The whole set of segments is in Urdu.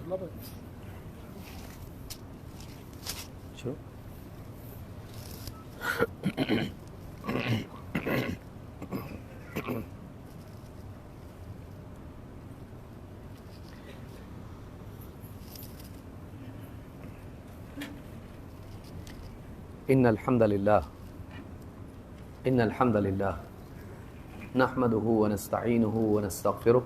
ان الحمد للہ نحمده ونستعینه ونستغفره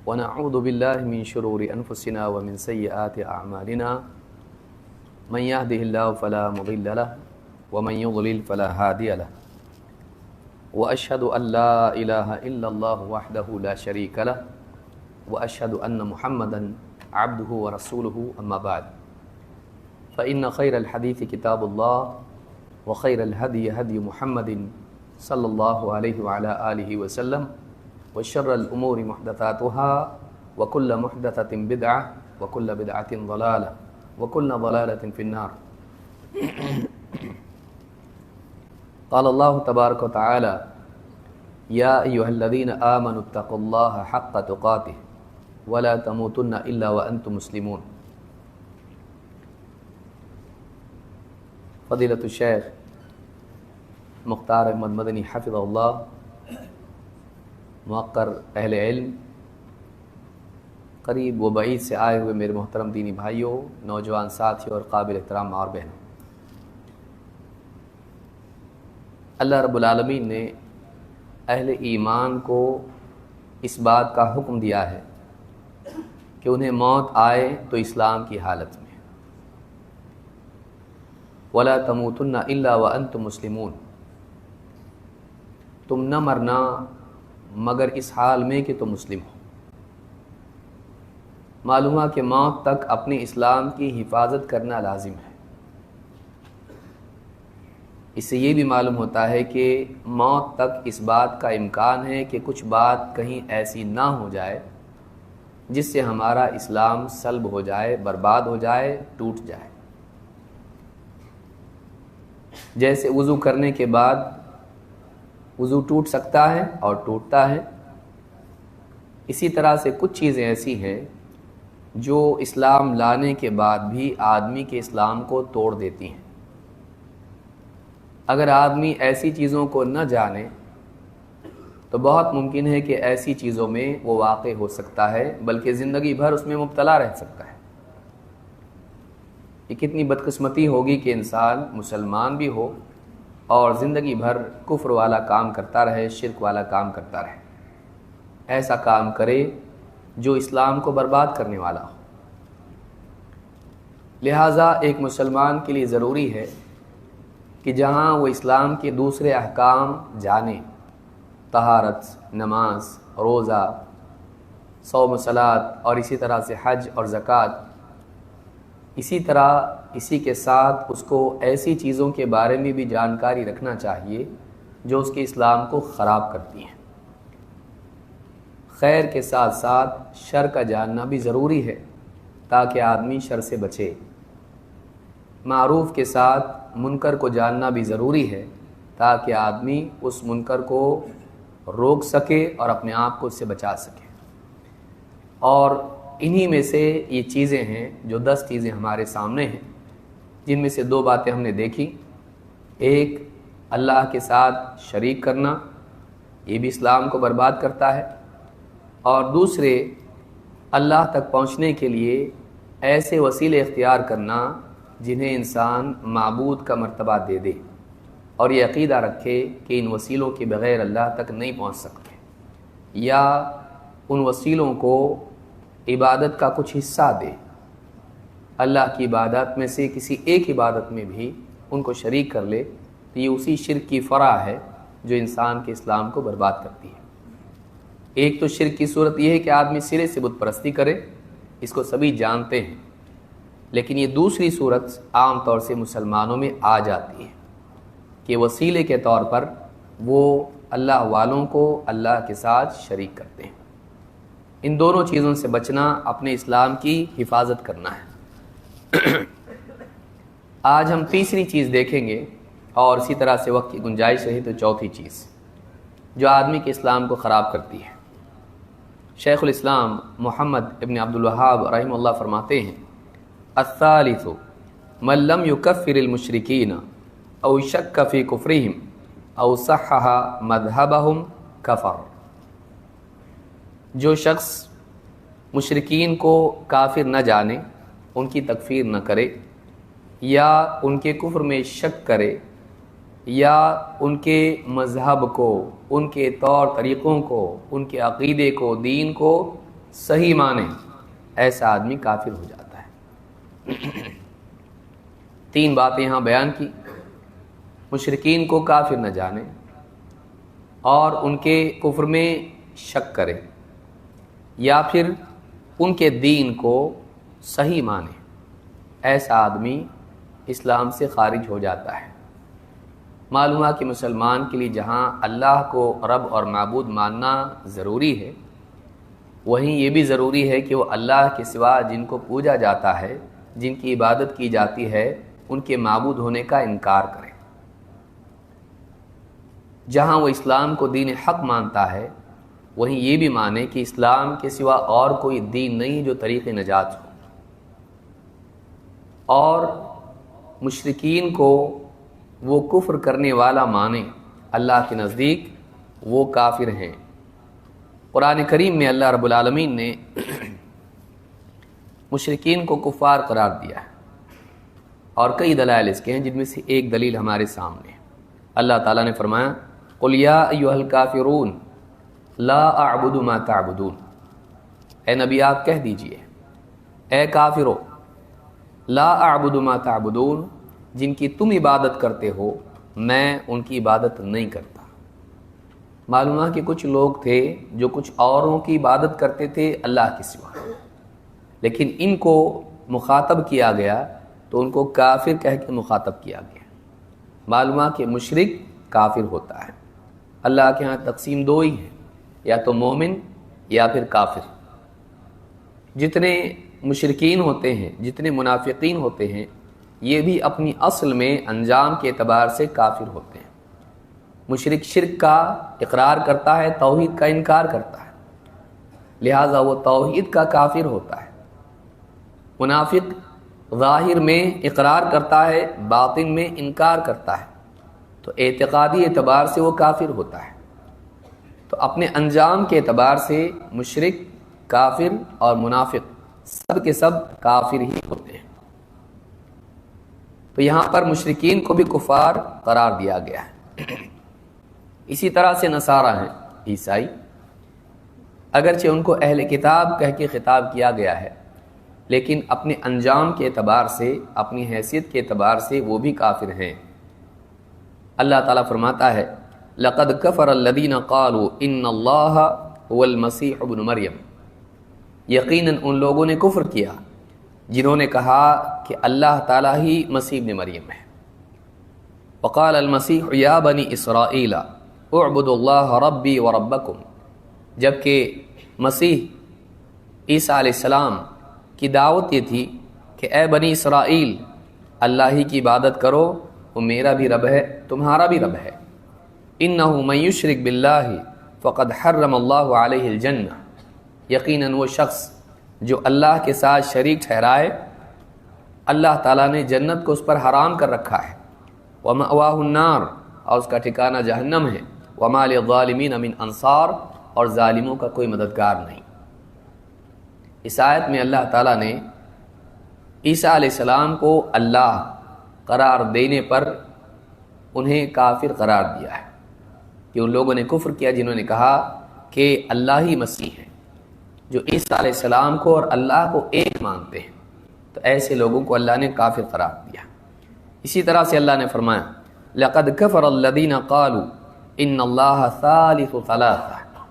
ونعوذ باللہ من شرور انفسنا ومن سیئات اعمالنا من يهده الله فلا مضل له ومن يضلل فلا هادي له واشهد ان لا اله الا الله وحده لا شريك له واشهد ان محمدا عبده ورسوله اما بعد فإن خير الحديث كتاب الله وخير الهدي هدي محمد صلى الله عليه وعلى آله وسلم وشر الأمور محدثاتها وكل محدثة بدعة وكل بدعة ضلالة وكل ضلالة في النار. قال الله تبارك وتعالى يا أيها الذين آمنوا اتقوا الله حق تقاته ولا تموتن إلا وأنتم مسلمون. فضیلت الشیخ مختار احمد مدنی حفظہ اللہ، موقر اہل علم، قریب و بعید سے آئے ہوئے میرے محترم دینی بھائیوں، نوجوان ساتھیوں اور قابل احترام ماں اور بہنوں، اللہ رب العالمین نے اہل ایمان کو اس بات کا حکم دیا ہے کہ انہیں موت آئے تو اسلام کی حالت میں، وَلَا تَمُوتُنَّ إِلَّا وَأَنْتُمْ مُسْلِمُونَ، تم نہ مرنا مگر اس حال میں کہ تم مسلم ہو۔ معلوم ہے کہ موت تک اپنے اسلام کی حفاظت کرنا لازم ہے۔ اس سے یہ بھی معلوم ہوتا ہے کہ موت تک اس بات کا امکان ہے کہ کچھ بات کہیں ایسی نہ ہو جائے جس سے ہمارا اسلام سلب ہو جائے، برباد ہو جائے، ٹوٹ جائے۔ جیسے وضو کرنے کے بعد وضو ٹوٹ سکتا ہے اور ٹوٹتا ہے، اسی طرح سے کچھ چیزیں ایسی ہیں جو اسلام لانے کے بعد بھی آدمی کے اسلام کو توڑ دیتی ہیں۔ اگر آدمی ایسی چیزوں کو نہ جانے تو بہت ممکن ہے کہ ایسی چیزوں میں وہ واقع ہو سکتا ہے، بلکہ زندگی بھر اس میں مبتلا رہ سکتا ہے۔ یہ کتنی بدقسمتی ہوگی کہ انسان مسلمان بھی ہو اور زندگی بھر کفر والا کام کرتا رہے، شرک والا کام کرتا رہے، ایسا کام کرے جو اسلام کو برباد کرنے والا ہو۔ لہٰذا ایک مسلمان کے لیے ضروری ہے کہ جہاں وہ اسلام کے دوسرے احکام جانے، طہارت، نماز، روزہ، صوم و صلاۃ اور اسی طرح سے حج اور زکوٰۃ، اسی طرح اسی کے ساتھ اس کو ایسی چیزوں کے بارے میں بھی جانکاری رکھنا چاہیے جو اس کے اسلام کو خراب کرتی ہیں۔ خیر کے ساتھ ساتھ شر کا جاننا بھی ضروری ہے تاکہ آدمی شر سے بچے۔ معروف کے ساتھ منکر کو جاننا بھی ضروری ہے تاکہ آدمی اس منکر کو روک سکے اور اپنے آپ کو اس سے بچا سکے۔ اور انہی میں سے یہ چیزیں ہیں جو 10 چیزیں ہمارے سامنے ہیں، جن میں سے 2 باتیں ہم نے دیکھی۔ ایک، اللہ کے ساتھ شریک کرنا، یہ بھی اسلام کو برباد کرتا ہے، اور دوسرے، اللہ تک پہنچنے کے لیے ایسے وسیلے اختیار کرنا جنہیں انسان معبود کا مرتبہ دے دے اور یہ عقیدہ رکھے کہ ان وسیلوں کے بغیر اللہ تک نہیں پہنچ سکتے، یا ان وسیلوں کو عبادت کا کچھ حصہ دے، اللہ کی عبادت میں سے کسی ایک عبادت میں بھی ان کو شریک کر لے، تو یہ اسی شرک کی فرع ہے جو انسان کے اسلام کو برباد کرتی ہے۔ ایک تو شرک کی صورت یہ ہے کہ آدمی سرے سے بت پرستی کرے، اس کو سبھی جانتے ہیں، لیکن یہ دوسری صورت عام طور سے مسلمانوں میں آ جاتی ہے کہ وسیلے کے طور پر وہ اللہ والوں کو اللہ کے ساتھ شریک کرتے ہیں۔ ان دونوں چیزوں سے بچنا اپنے اسلام کی حفاظت کرنا ہے۔ آج ہم تیسری چیز دیکھیں گے، اور اسی طرح سے وقت کی گنجائش رہی تو چوتھی چیز جو آدمی کے اسلام کو خراب کرتی ہے، شیخ الاسلام محمد ابن عبد الوہاب رحمہ اللہ فرماتے ہیں الثالث من لم يكفر المشرکین او شک فی کفرہم او صحح مذہبہم کفر۔ جو شخص مشرکین کو کافر نہ جانے، ان کی تکفیر نہ کرے، یا ان کے کفر میں شک کرے، یا ان کے مذہب کو، ان کے طور طریقوں کو، ان کے عقیدے کو، دین کو صحیح مانے، ایسا آدمی کافر ہو جاتا ہے۔ تین باتیں یہاں بیان کی، مشرکین کو کافر نہ جانے اور ان کے کفر میں شک کرے، یا پھر ان کے دین کو صحیح مانے، ایسا آدمی اسلام سے خارج ہو جاتا ہے۔ معلوم ہے کہ مسلمان کے لیے جہاں اللہ کو رب اور معبود ماننا ضروری ہے، وہیں یہ بھی ضروری ہے کہ وہ اللہ کے سوا جن کو پوجا جاتا ہے، جن کی عبادت کی جاتی ہے، ان کے معبود ہونے کا انکار کرے۔ جہاں وہ اسلام کو دین حق مانتا ہے، وہیں یہ بھی مانے کہ اسلام کے سوا اور کوئی دین نہیں جو طریق نجات ہو، اور مشرکین کو وہ کفر کرنے والا مانے، اللہ کے نزدیک وہ کافر ہیں۔ قرآن کریم میں اللہ رب العالمین نے مشرکین کو کفار قرار دیا ہے، اور کئی دلائل اس کے ہیں، جن میں سے ایک دلیل ہمارے سامنے ہے۔ اللہ تعالیٰ نے فرمایا قُلْ يَا أَيُّهَا الْكَافِرُونَ لَا أَعْبُدُ مَا تَعْبُدُونَ، اے نبی آپ کہہ دیجئے، اے کافرو، لا اعبد ما تعبدون، جن کی تم عبادت کرتے ہو میں ان کی عبادت نہیں کرتا۔ معلوم ہے کہ کچھ لوگ تھے جو کچھ اوروں کی عبادت کرتے تھے اللہ کے سوا، لیکن ان کو مخاطب کیا گیا تو ان کو کافر کہہ کے مخاطب کیا گیا۔ معلوم ہے کہ مشرک کافر ہوتا ہے۔ اللہ کے ہاں تقسیم دو ہی ہے، یا تو مومن یا پھر کافر۔ جتنے مشرکین ہوتے ہیں، جتنے منافقین ہوتے ہیں، یہ بھی اپنی اصل میں انجام کے اعتبار سے کافر ہوتے ہیں۔ مشرک شرک کا اقرار کرتا ہے، توحید کا انکار کرتا ہے، لہٰذا وہ توحید کا کافر ہوتا ہے۔ منافق ظاہر میں اقرار کرتا ہے، باطن میں انکار کرتا ہے، تو اعتقادی اعتبار سے وہ کافر ہوتا ہے۔ تو اپنے انجام کے اعتبار سے مشرک، کافر اور منافق سب کے سب کافر ہی ہوتے ہیں۔ تو یہاں پر مشرکین کو بھی کفار قرار دیا گیا ہے۔ اسی طرح سے نصارہ ہیں، عیسائی، اگرچہ ان کو اہل کتاب کہہ کے خطاب کیا گیا ہے، لیکن اپنے انجام کے اعتبار سے، اپنی حیثیت کے اعتبار سے وہ بھی کافر ہیں۔ اللہ تعالیٰ فرماتا ہے لَقَدْ كَفَرَ الَّذِينَ قَالُوا إِنَّ اللَّهَ هُوَ الْمَسِيحُ ابْنُ مَرْيَمَ، یقیناً ان لوگوں نے کفر کیا جنہوں نے کہا کہ اللہ تعالیٰ ہی مسیح ابن مریم ہے۔ وقال المسیح یا بنی اسرائیل اعبدوا اللہ ربی وربکم، جبکہ مسیح عیسیٰ علیہ السلام کی دعوت یہ تھی کہ اے بنی اسرائیل، اللہ ہی کی عبادت کرو، وہ میرا بھی رب ہے، تمہارا بھی رب ہے۔ انہ من یشرک باللہ فقد حرم اللہ علیہ الجنہ، یقیناً وہ شخص جو اللہ کے ساتھ شریک ٹھہرائے، اللہ تعالیٰ نے جنت کو اس پر حرام کر رکھا ہے۔ وَمَأْوَاهُ النَّارُ، اور اس کا ٹھکانہ جہنم ہے۔ وَمَا لِلظَّالِمِينَ مِنْ أَنصَارٍ، اور ظالموں کا کوئی مددگار نہیں۔ اس آیت میں اللہ تعالیٰ نے عیسیٰ علیہ السلام کو اللہ قرار دینے پر انہیں کافر قرار دیا ہے، کہ ان لوگوں نے کفر کیا جنہوں نے کہا کہ اللہ ہی مسیح ہے، جو عیسیٰ علیہ السلام کو اور اللہ کو ایک مانتے ہیں، تو ایسے لوگوں کو اللہ نے کافر قرار دیا۔ اسی طرح سے اللہ نے فرمایا لَقَدْ كَفَرَ الَّذِينَ قَالُوا إِنَّ اللَّهَ ثَالِثُ ثَلَاثَةٍ،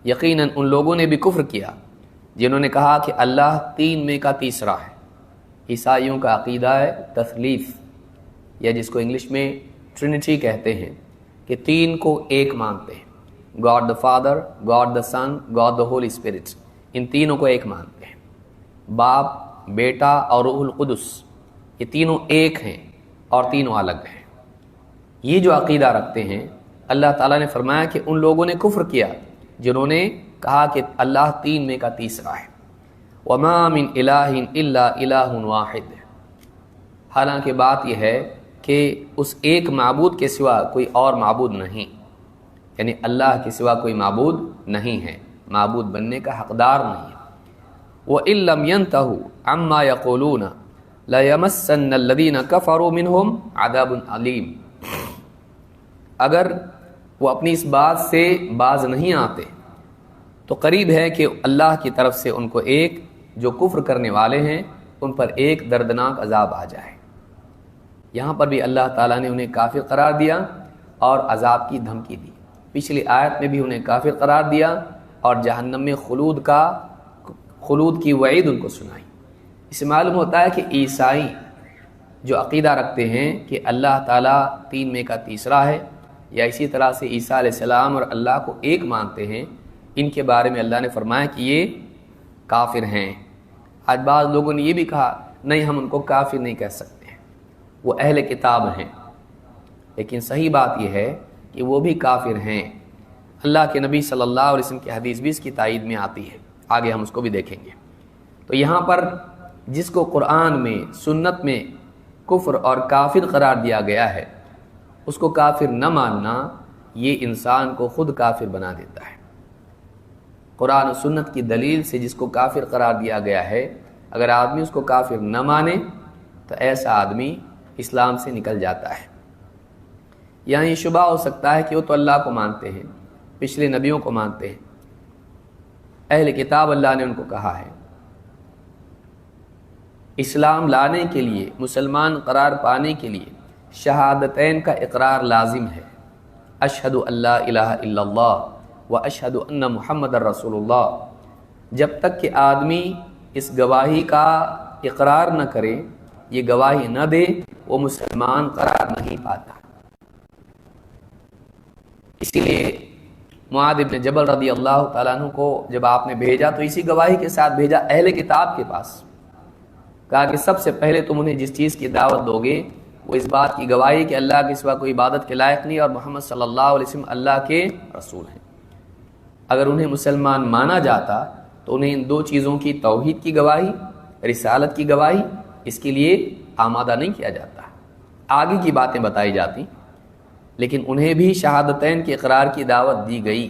یقیناً ان لوگوں نے بھی کفر کیا جنہوں نے کہا کہ اللہ تین میں کا تیسرا ہے۔ عیسائیوں کا عقیدہ ہے تثلیث، یا جس کو انگلش میں ٹرینٹی کہتے ہیں، کہ تین کو ایک مانتے ہیں، God the father, God the son, God the holy spirit, ان تینوں کو ایک مانتے ہیں۔ باپ، بیٹا اور روح القدس، یہ تینوں ایک ہیں اور تینوں الگ ہیں۔ یہ جو عقیدہ رکھتے ہیں، اللہ تعالیٰ نے فرمایا کہ ان لوگوں نے کفر کیا جنہوں نے کہا کہ اللہ تین میں کا تیسرا ہے۔ وما من الہ الا الہ واحد، حالانکہ بات یہ ہے کہ اس ایک معبود کے سوا کوئی اور معبود نہیں، یعنی اللہ کے سوا کوئی معبود نہیں ہے، معبود بننے کا حقدار نہیں ہے۔ وَإِن لَّمْ يَنْتَهُوا عَمَّا يَقُولُونَ لَيَمَسَّنَّ الَّذِينَ كَفَرُوا مِنْهُمْ عَذَابٌ عَلِيمٌ، اگر وہ اپنی اس بات سے باز نہیں آتے تو قریب ہے کہ اللہ کی طرف سے ان کو ایک جو کفر کرنے والے ہیں ان پر ایک دردناک عذاب آ جائے۔ یہاں پر بھی اللہ تعالیٰ نے انہیں کافر قرار دیا اور عذاب کی دھمکی دی۔ پچھلی آیت میں بھی انہیں کافر قرار دیا اور جہنم میں خلود کی وعید ان کو سنائی۔ اس سے معلوم ہوتا ہے کہ عیسائی جو عقیدہ رکھتے ہیں کہ اللہ تعالیٰ تین میں کا تیسرا ہے، یا اسی طرح سے عیسیٰ علیہ السلام اور اللہ کو ایک مانتے ہیں، ان کے بارے میں اللہ نے فرمایا کہ یہ کافر ہیں۔ آج بعض لوگوں نے یہ بھی کہا نہیں ہم ان کو کافر نہیں کہہ سکتے ہیں، وہ اہل کتاب ہیں، لیکن صحیح بات یہ ہے کہ وہ بھی کافر ہیں۔ اللہ کے نبی صلی اللہ علیہ وسلم کی حدیث بھی اس کی تائید میں آتی ہے، آگے ہم اس کو بھی دیکھیں گے۔ تو یہاں پر جس کو قرآن میں سنت میں کفر اور کافر قرار دیا گیا ہے، اس کو کافر نہ ماننا یہ انسان کو خود کافر بنا دیتا ہے۔ قرآن و سنت کی دلیل سے جس کو کافر قرار دیا گیا ہے، اگر آدمی اس کو کافر نہ مانے تو ایسا آدمی اسلام سے نکل جاتا ہے۔ یہاں یہ شبہ ہو سکتا ہے کہ وہ تو اللہ کو مانتے ہیں، پچھلے نبیوں کو مانتے ہیں، اہل کتاب اللہ نے ان کو کہا ہے، اسلام لانے کے لیے، مسلمان قرار پانے کے لیے شہادتین کا اقرار لازم ہے، اشہد ان لا الہ الا اللہ و اشہد ان محمد رسول اللہ۔ جب تک کہ آدمی اس گواہی کا اقرار نہ کرے، یہ گواہی نہ دے، وہ مسلمان قرار نہیں پاتا۔ اسی لیے معاذ بن جبل رضی اللہ تعالیٰ عنہ کو جب آپ نے بھیجا تو اسی گواہی کے ساتھ بھیجا اہل کتاب کے پاس، کہا کہ سب سے پہلے تم انہیں جس چیز کی دعوت دو گے وہ اس بات کی گواہی کہ اللہ کے سوا کوئی عبادت کے لائق نہیں اور محمد صلی اللہ علیہ وسلم اللہ کے رسول ہیں۔ اگر انہیں مسلمان مانا جاتا تو انہیں ان دو چیزوں کی توحید کی گواہی، رسالت کی گواہی، اس کے لیے آمادہ نہیں کیا جاتا، آگے کی باتیں بتائی جاتی، لیکن انہیں بھی شہادتین کے اقرار کی دعوت دی گئی۔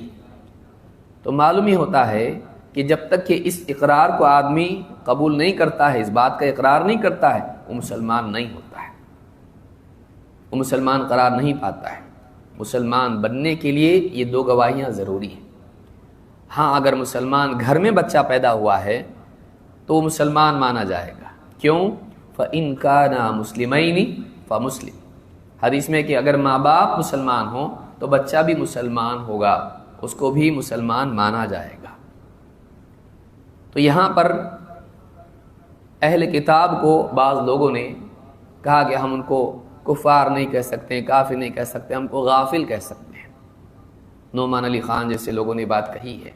تو معلوم ہی ہوتا ہے کہ جب تک کہ اس اقرار کو آدمی قبول نہیں کرتا ہے، اس بات کا اقرار نہیں کرتا ہے، وہ مسلمان نہیں ہوتا ہے، وہ مسلمان قرار نہیں پاتا ہے۔ مسلمان بننے کے لیے یہ دو گواہیاں ضروری ہیں۔ ہاں اگر مسلمان گھر میں بچہ پیدا ہوا ہے تو وہ مسلمان مانا جائے گا، کیوں؟ فَإِن كَانَا مُسْلِمَيْنِ فَمُسْلِمٌ، حدیث میں کہ اگر ماں باپ مسلمان ہوں تو بچہ بھی مسلمان ہوگا، اس کو بھی مسلمان مانا جائے گا۔ تو یہاں پر اہل کتاب کو بعض لوگوں نے کہا کہ ہم ان کو کفار نہیں کہہ سکتے، کافر نہیں کہہ سکتے، ہم کو غافل کہہ سکتے ہیں۔ نعمان علی خان جیسے لوگوں نے بات کہی ہے،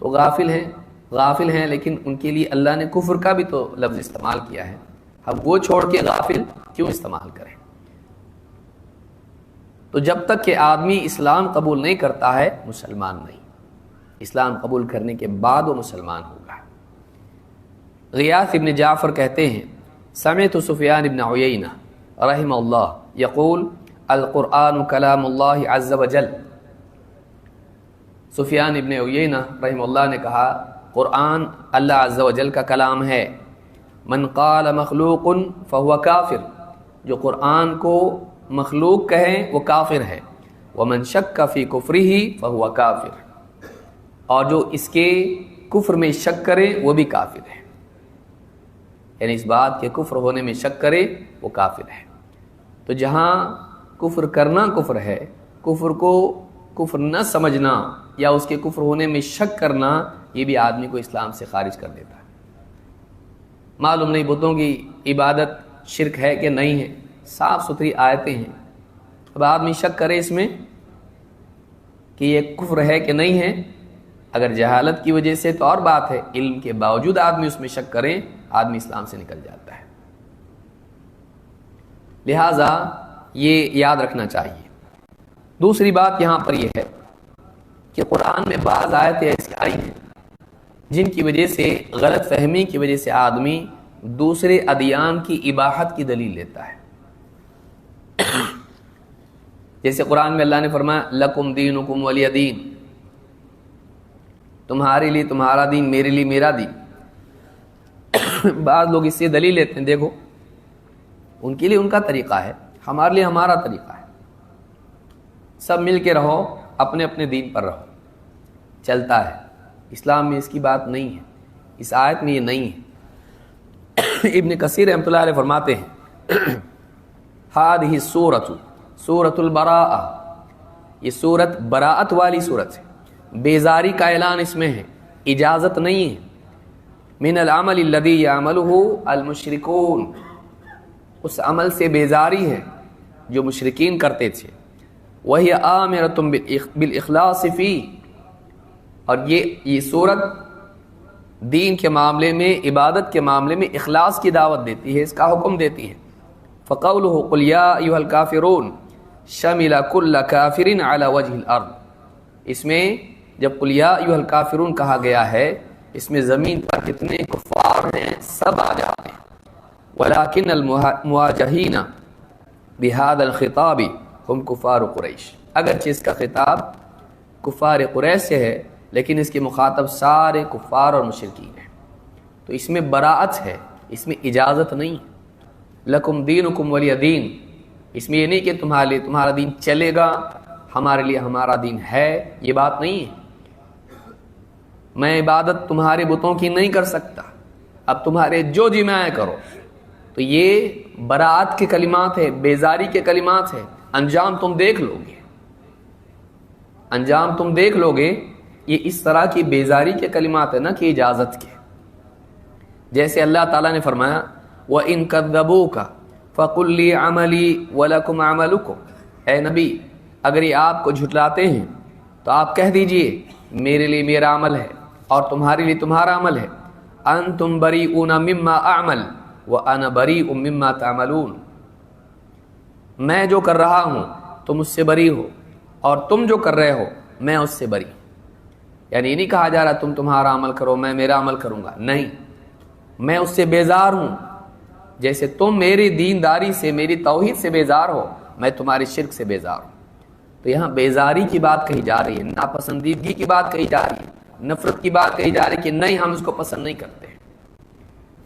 تو غافل ہیں، لیکن ان کے لیے اللہ نے کفر کا بھی تو لفظ استعمال کیا ہے، ہم وہ چھوڑ کے غافل کیوں استعمال کریں؟ تو جب تک کہ آدمی اسلام قبول نہیں کرتا ہے مسلمان نہیں، اسلام قبول کرنے کے بعد وہ مسلمان ہوگا۔ غیاث ابن جعفر کہتے ہیں سمعت سفیان ابن عیینہ رحمہ اللہ یقول القرآن کلام اللہ عز وجل، سفیان ابن عیینہ رحمہ اللہ نے کہا قرآن اللہ عز وجل کا کلام ہے۔ من قال مخلوق فهو کافر، جو قرآن کو مخلوق کہیں وہ کافر ہے۔ ومن شک فی کفرہ فهو کافر، اور جو اس کے کفر میں شک کرے وہ بھی کافر ہے، یعنی اس بات کے کفر ہونے میں شک کرے وہ کافر ہے۔ تو جہاں کفر کرنا کفر ہے، کفر کو کفر نہ سمجھنا یا اس کے کفر ہونے میں شک کرنا، یہ بھی آدمی کو اسلام سے خارج کر دیتا ہے۔ معلوم نہیں بتوں کی عبادت شرک ہے کہ نہیں ہے، صاف ستھری آیتیں ہیں، اب آدمی شک کرے اس میں کہ یہ کفر ہے کہ نہیں ہے، اگر جہالت کی وجہ سے تو اور بات ہے، علم کے باوجود آدمی اس میں شک کرے، آدمی اسلام سے نکل جاتا ہے۔ لہٰذا یہ یاد رکھنا چاہیے۔ دوسری بات یہاں پر یہ ہے کہ قرآن میں بعض آیتیں ایسی آئی ہیں جن کی وجہ سے غلط فہمی کی وجہ سے آدمی دوسرے ادیان کی اباحت کی دلیل لیتا ہے. جیسے قرآن میں اللہ نے فرمایا لکم دینکم ولی دین، تمہارے لیے تمہارا دین، میرے لیے میرا دین. بعض لوگ اس سے دلیل لیتے ہیں، دیکھو ان کے لیے ان کا طریقہ ہے، ہمارے لیے ہمارا طریقہ ہے، سب مل کے رہو، اپنے اپنے دین پر رہو، چلتا ہے. اسلام میں اس کی بات نہیں ہے، اس آیت میں یہ نہیں ہے. ابن کثیر رحمۃ اللہ علیہ فرماتے ہیں ہذہ السورۃ سورۃ البراءہ، یہ سورت براءت والی سورت ہے، بیزاری کا اعلان اس میں ہے، اجازت نہیں ہے. من العمل الذی یعملہ المشرکون، اس عمل سے بیزاری ہے جو مشرکین کرتے تھے. وہی آمرۃ بالاخلاص فی، اور یہ سورت دین کے معاملے میں، عبادت کے معاملے میں اخلاص کی دعوت دیتی ہے، اس کا حکم دیتی ہے. فقولہ قل یا ایھا الکافرون شمل کل کافر علی وجہ الارض، اس میں جب قل یا ایھا الکافرون کہا گیا ہے، اس میں زمین پر کتنے کفار ہیں سب آ جاتے ہیں. ولکن المواجہین بہذا الخطاب ہم کفار قریش، اگرچہ اس کا خطاب کفار قریش سے ہے لیکن اس کے مخاطب سارے کفار اور مشرکین ہیں. تو اس میں براءت ہے، اس میں اجازت نہیں ہے. لکم دینکم ولی دین، اس میں یہ نہیں کہ تمہارے لیے تمہارا دین چلے گا، ہمارے لیے ہمارا دین ہے، یہ بات نہیں ہے. میں عبادت تمہارے بتوں کی نہیں کر سکتا، اب تمہارے جو جی میں آئے کرو. تو یہ براءت کے کلمات ہے، بیزاری کے کلمات ہے. انجام تم دیکھ لو گے، انجام تم دیکھ لو گے. یہ اس طرح کی بیزاری کے کلمات ہے نا کہ اجازت کے. جیسے اللہ تعالیٰ نے فرمایا وَإِن كَذَّبُوكَ فَقُلْ لِي عَمَلِي وَلَكُمْ عَمَلُكُمْ، اے نبی اگر یہ آپ کو جھٹلاتے ہیں تو آپ کہہ دیجئے میرے لیے میرا عمل ہے اور تمہارے لیے تمہارا عمل ہے. أَنْتُمْ بَرِيئُونَ مِمَّا أَعْمَلُ وَأَنَا بَرِيءٌ مِمَّا تَعْمَلُونَ، میں جو کر رہا ہوں تم اس سے بری ہو اور تم جو کر رہے ہو میں اس سے بری. یعنی یہ نہیں کہا جا رہا تم تمہارا عمل کرو میں میرا عمل کروں گا، نہیں، میں اس سے بیزار ہوں. جیسے تم میری دینداری سے، میری توحید سے بیزار ہو، میں تمہارے شرک سے بیزار ہوں. تو یہاں بیزاری کی بات کہی جا رہی ہے، ناپسندیدگی کی بات کہی جا رہی ہے، نفرت کی بات کہی جا رہی ہے کہ نہیں ہم اس کو پسند نہیں کرتے.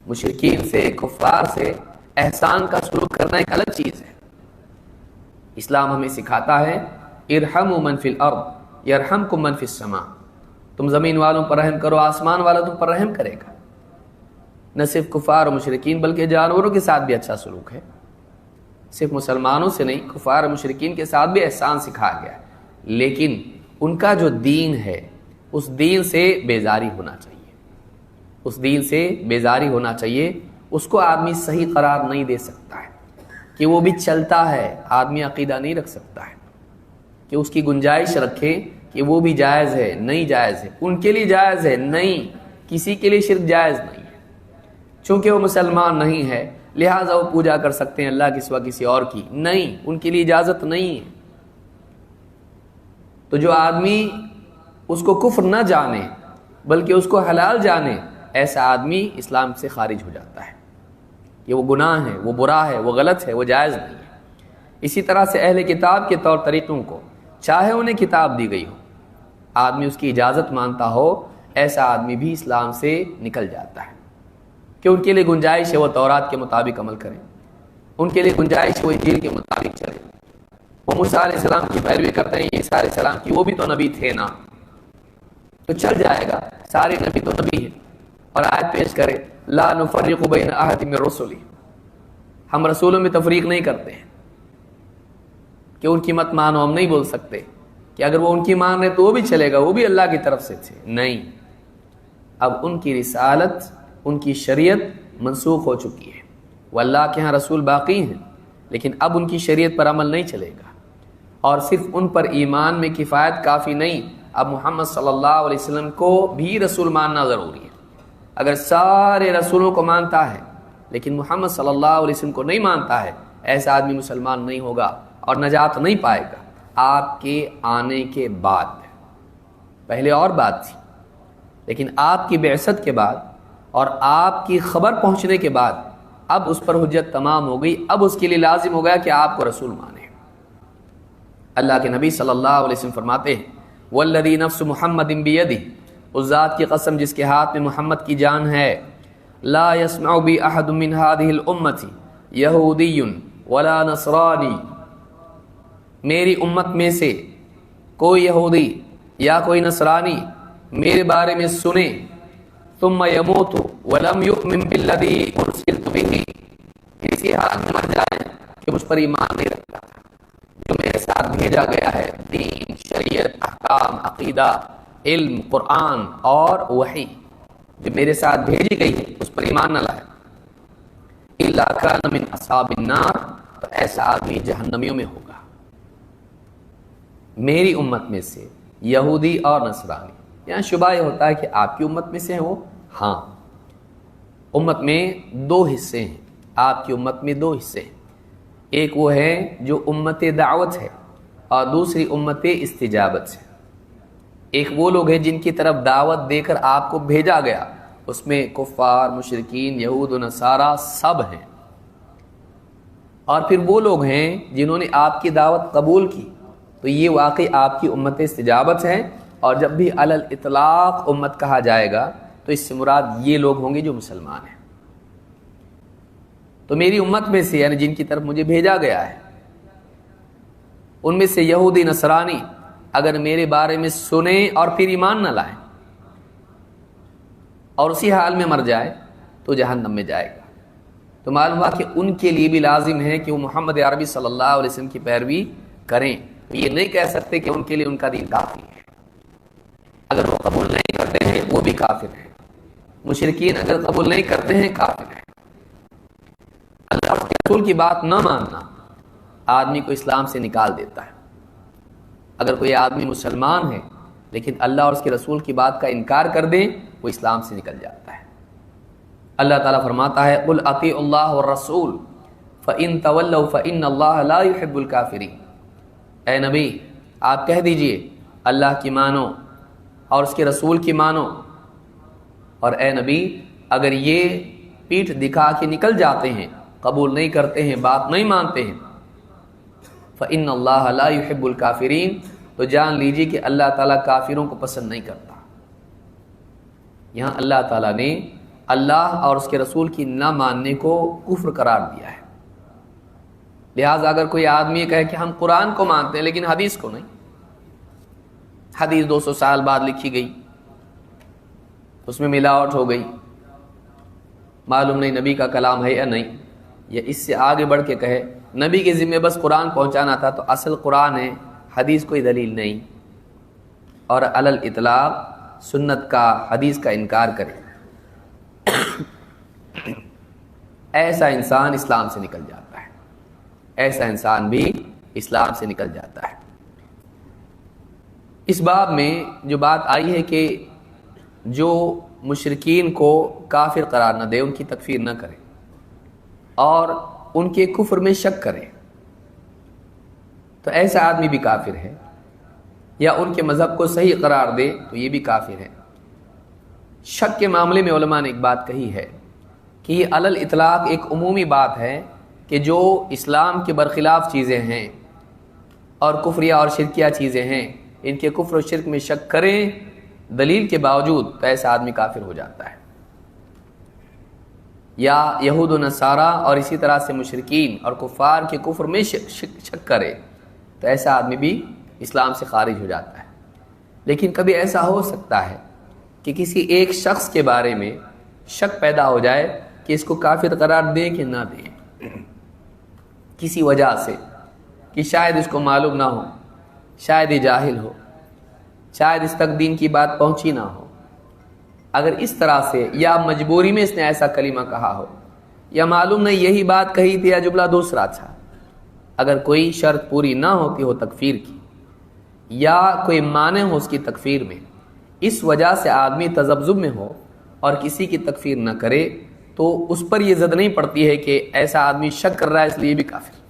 مشرکین سے، کفار سے احسان کا سلوک کرنا ایک الگ چیز ہے. اسلام ہمیں سکھاتا ہے ارحموا من فی الارض یرحمکم من فی السماء، تم زمین والوں پر رحم کرو، آسمان والا تم پر رحم کرے گا. نہ صرف کفار و مشرکین بلکہ جانوروں کے ساتھ بھی اچھا سلوک ہے. صرف مسلمانوں سے نہیں، کفار و مشرکین کے ساتھ بھی احسان سکھایا گیا ہے. لیکن ان کا جو دین ہے اس دین سے بیزاری ہونا چاہیے، اس دین سے بیزاری ہونا چاہیے. اس کو آدمی صحیح قرار نہیں دے سکتا ہے کہ وہ بھی چلتا ہے. آدمی عقیدہ نہیں رکھ سکتا ہے کہ اس کی گنجائش رکھے کہ وہ بھی جائز ہے، نہیں جائز ہے. ان کے لیے جائز ہے، نہیں، کسی کے لیے شرک جائز نہیں ہے. چونکہ وہ مسلمان نہیں ہے لہٰذا وہ پوجا کر سکتے ہیں اللہ کے سوا کسی اور کی، نہیں، ان کے لیے اجازت نہیں ہے. تو جو آدمی اس کو کفر نہ جانے بلکہ اس کو حلال جانے، ایسا آدمی اسلام سے خارج ہو جاتا ہے. یہ وہ گناہ ہے، وہ برا ہے، وہ غلط ہے، وہ جائز نہیں ہے. اسی طرح سے اہل کتاب کے طور طریقوں کو، چاہے انہیں کتاب دی گئی ہو، آدمی اس کی اجازت مانتا ہو، ایسا آدمی بھی اسلام سے نکل جاتا ہے. کہ ان کے لیے گنجائش ہے وہ تورات کے مطابق عمل کریں، ان کے لیے گنجائش ہے وہ انجیل کے مطابق چلیں. وہ موسیٰ علیہ السلام کی پیروی کرتے ہیں، عیسیٰ علیہ السلام کی، وہ بھی تو نبی تھے نا، تو چل جائے گا، سارے نبی تو نبی ہیں. اور آیت پیش کرے لا نفرق بین احد من رسلی، ہم رسولوں میں تفریق نہیں کرتے ہیں کہ ان کی مت مانو. ہم نہیں بول سکتے کہ اگر وہ ان کی مان رہے تو وہ بھی چلے گا، وہ بھی اللہ کی طرف سے تھے، نہیں. اب ان کی رسالت، ان کی شریعت منسوخ ہو چکی ہے. وہ اللہ کے ہاں رسول باقی ہیں لیکن اب ان کی شریعت پر عمل نہیں چلے گا. اور صرف ان پر ایمان میں کفایت کافی نہیں، اب محمد صلی اللہ علیہ وسلم کو بھی رسول ماننا ضروری ہے. اگر سارے رسولوں کو مانتا ہے لیکن محمد صلی اللہ علیہ وسلم کو نہیں مانتا ہے، ایسا آدمی مسلمان نہیں ہوگا اور نجات نہیں پائے گا. آپ کے آنے کے بعد پہلے اور بات تھی، لیکن آپ کی بعثت کے بعد اور آپ کی خبر پہنچنے کے بعد اب اس پر حجت تمام ہو گئی، اب اس کے لیے لازم ہو گیا کہ آپ کو رسول مانیں۔ اللہ کے نبی صلی اللہ علیہ وسلم فرماتے ہیں والذی نفس محمد بیدہ، اس ذات کی قسم جس کے ہاتھ میں محمد کی جان ہے، لا يسمع بی احد من هذه الامة یہودی ولا نصرانی، میری امت میں سے کوئی یہودی یا کوئی نصرانی میرے بارے میں سنے ثم يموت ولم يؤمن بالذی ارسلت به، کسی حال میں مر جائے کہ مجھ پر ایمان نہیں رکھتا تھا جو میرے ساتھ بھیجا گیا ہے، دین، شریعت، احکام، عقیدہ، علم، قرآن اور وحی جو میرے ساتھ بھیجی گئی ہے، اس پر ایمان نہ لائے، الا کان من اصحاب النار، تو ایسا آدمی جہنمیوں میں ہوگا۔ میری امت میں سے یہودی اور نصرانی، یہاں شبہ یہ ہوتا ہے کہ آپ کی امت میں سے ہیں وہ؟ ہاں، امت میں دو حصے ہیں، آپ کی امت میں دو حصے ہیں، ایک وہ ہے جو امت دعوت ہے اور دوسری امت استجابت ہے۔ ایک وہ لوگ ہیں جن کی طرف دعوت دے کر آپ کو بھیجا گیا، اس میں کفار، مشرکین، یہود و نصارہ سب ہیں، اور پھر وہ لوگ ہیں جنہوں نے آپ کی دعوت قبول کی، تو یہ واقعی آپ کی امت استجابت ہے، اور جب بھی علی الاطلاق امت کہا جائے گا تو اس سے مراد یہ لوگ ہوں گے جو مسلمان ہیں۔ تو میری امت میں سے یعنی جن کی طرف مجھے بھیجا گیا ہے، ان میں سے یہودی نصرانی اگر میرے بارے میں سنیں اور پھر ایمان نہ لائیں اور اسی حال میں مر جائے تو جہنم میں جائے گا۔ تو معلوم ہوا کہ ان کے لیے بھی لازم ہے کہ وہ محمد عربی صلی اللہ علیہ وسلم کی پیروی کریں، یہ نہیں کہہ سکتے کہ ان کے لیے ان کا دین کافی ہے۔ اگر وہ قبول نہیں کرتے ہیں وہ بھی کافر ہیں، مشرکین اگر قبول نہیں کرتے ہیں کافر ہیں۔ اللہ کے رسول کی بات نہ ماننا آدمی کو اسلام سے نکال دیتا ہے۔ اگر کوئی آدمی مسلمان ہے لیکن اللہ اور اس کے رسول کی بات کا انکار کر دے وہ اسلام سے نکل جاتا ہے۔ اللہ تعالیٰ فرماتا ہے قل اطیعوا اللہ والرسول فإن تولوا فإن اللہ لا يحب الکافرین، اے نبی آپ کہہ دیجئے اللہ کی مانو اور اس کے رسول کی مانو، اور اے نبی اگر یہ پیٹھ دکھا کے نکل جاتے ہیں، قبول نہیں کرتے ہیں، بات نہیں مانتے ہیں، فإن اللہ لا يحب الکافرین، تو جان لیجیے کہ اللہ تعالیٰ کافروں کو پسند نہیں کرتا۔ یہاں اللہ تعالیٰ نے اللہ اور اس کے رسول کی نہ ماننے کو کفر قرار دیا ہے۔ لہٰذا اگر کوئی آدمی کہے کہ ہم قرآن کو مانتے ہیں لیکن حدیث کو نہیں، حدیث 200 سال بعد لکھی گئی، اس میں ملاوٹ ہو گئی، معلوم نہیں نبی کا کلام ہے یا نہیں، یا اس سے آگے بڑھ کے کہے نبی کے ذمہ بس قرآن پہنچانا تھا تو اصل قرآن ہے، حدیث کوئی دلیل نہیں، اور علی الاطلاق سنت کا، حدیث کا انکار کرے، ایسا انسان اسلام سے نکل جاتا ہے، ایسا انسان بھی اسلام سے نکل جاتا ہے۔ اس باب میں جو بات آئی ہے کہ جو مشرکین کو کافر قرار نہ دے، ان کی تکفیر نہ کرے اور ان کے کفر میں شک کرے، تو ایسا آدمی بھی کافر ہے، یا ان کے مذہب کو صحیح قرار دے تو یہ بھی کافر ہے۔ شک کے معاملے میں علماء نے ایک بات کہی ہے کہ یہ علی الاطلاق ایک عمومی بات ہے کہ جو اسلام کے برخلاف چیزیں ہیں اور کفریہ اور شرکیہ چیزیں ہیں، ان کے کفر و شرک میں شک کریں دلیل کے باوجود تو ایسا آدمی کافر ہو جاتا ہے۔ یا یہود و نصارہ اور اسی طرح سے مشرکین اور کفار کے کفر میں شک کرے تو ایسا آدمی بھی اسلام سے خارج ہو جاتا ہے۔ لیکن کبھی ایسا ہو سکتا ہے کہ کسی ایک شخص کے بارے میں شک پیدا ہو جائے کہ اس کو کافر قرار دیں کہ نہ دیں، کسی وجہ سے، کہ شاید اس کو معلوم نہ ہو، شاید یہ جاہل ہو، شاید اس تک دین کی بات پہنچی نہ ہو۔ اگر اس طرح سے یا مجبوری میں اس نے ایسا کلمہ کہا ہو، یا معلوم نہیں یہی بات کہی تھی یا جملہ دوسرا تھا، اگر کوئی شرط پوری نہ ہوتی ہو تکفیر کی یا کوئی مانع ہو اس کی تکفیر میں، اس وجہ سے آدمی تذبذب میں ہو اور کسی کی تکفیر نہ کرے تو اس پر یہ زد نہیں پڑتی ہے کہ ایسا آدمی شک کر رہا ہے اس لیے بھی کافر۔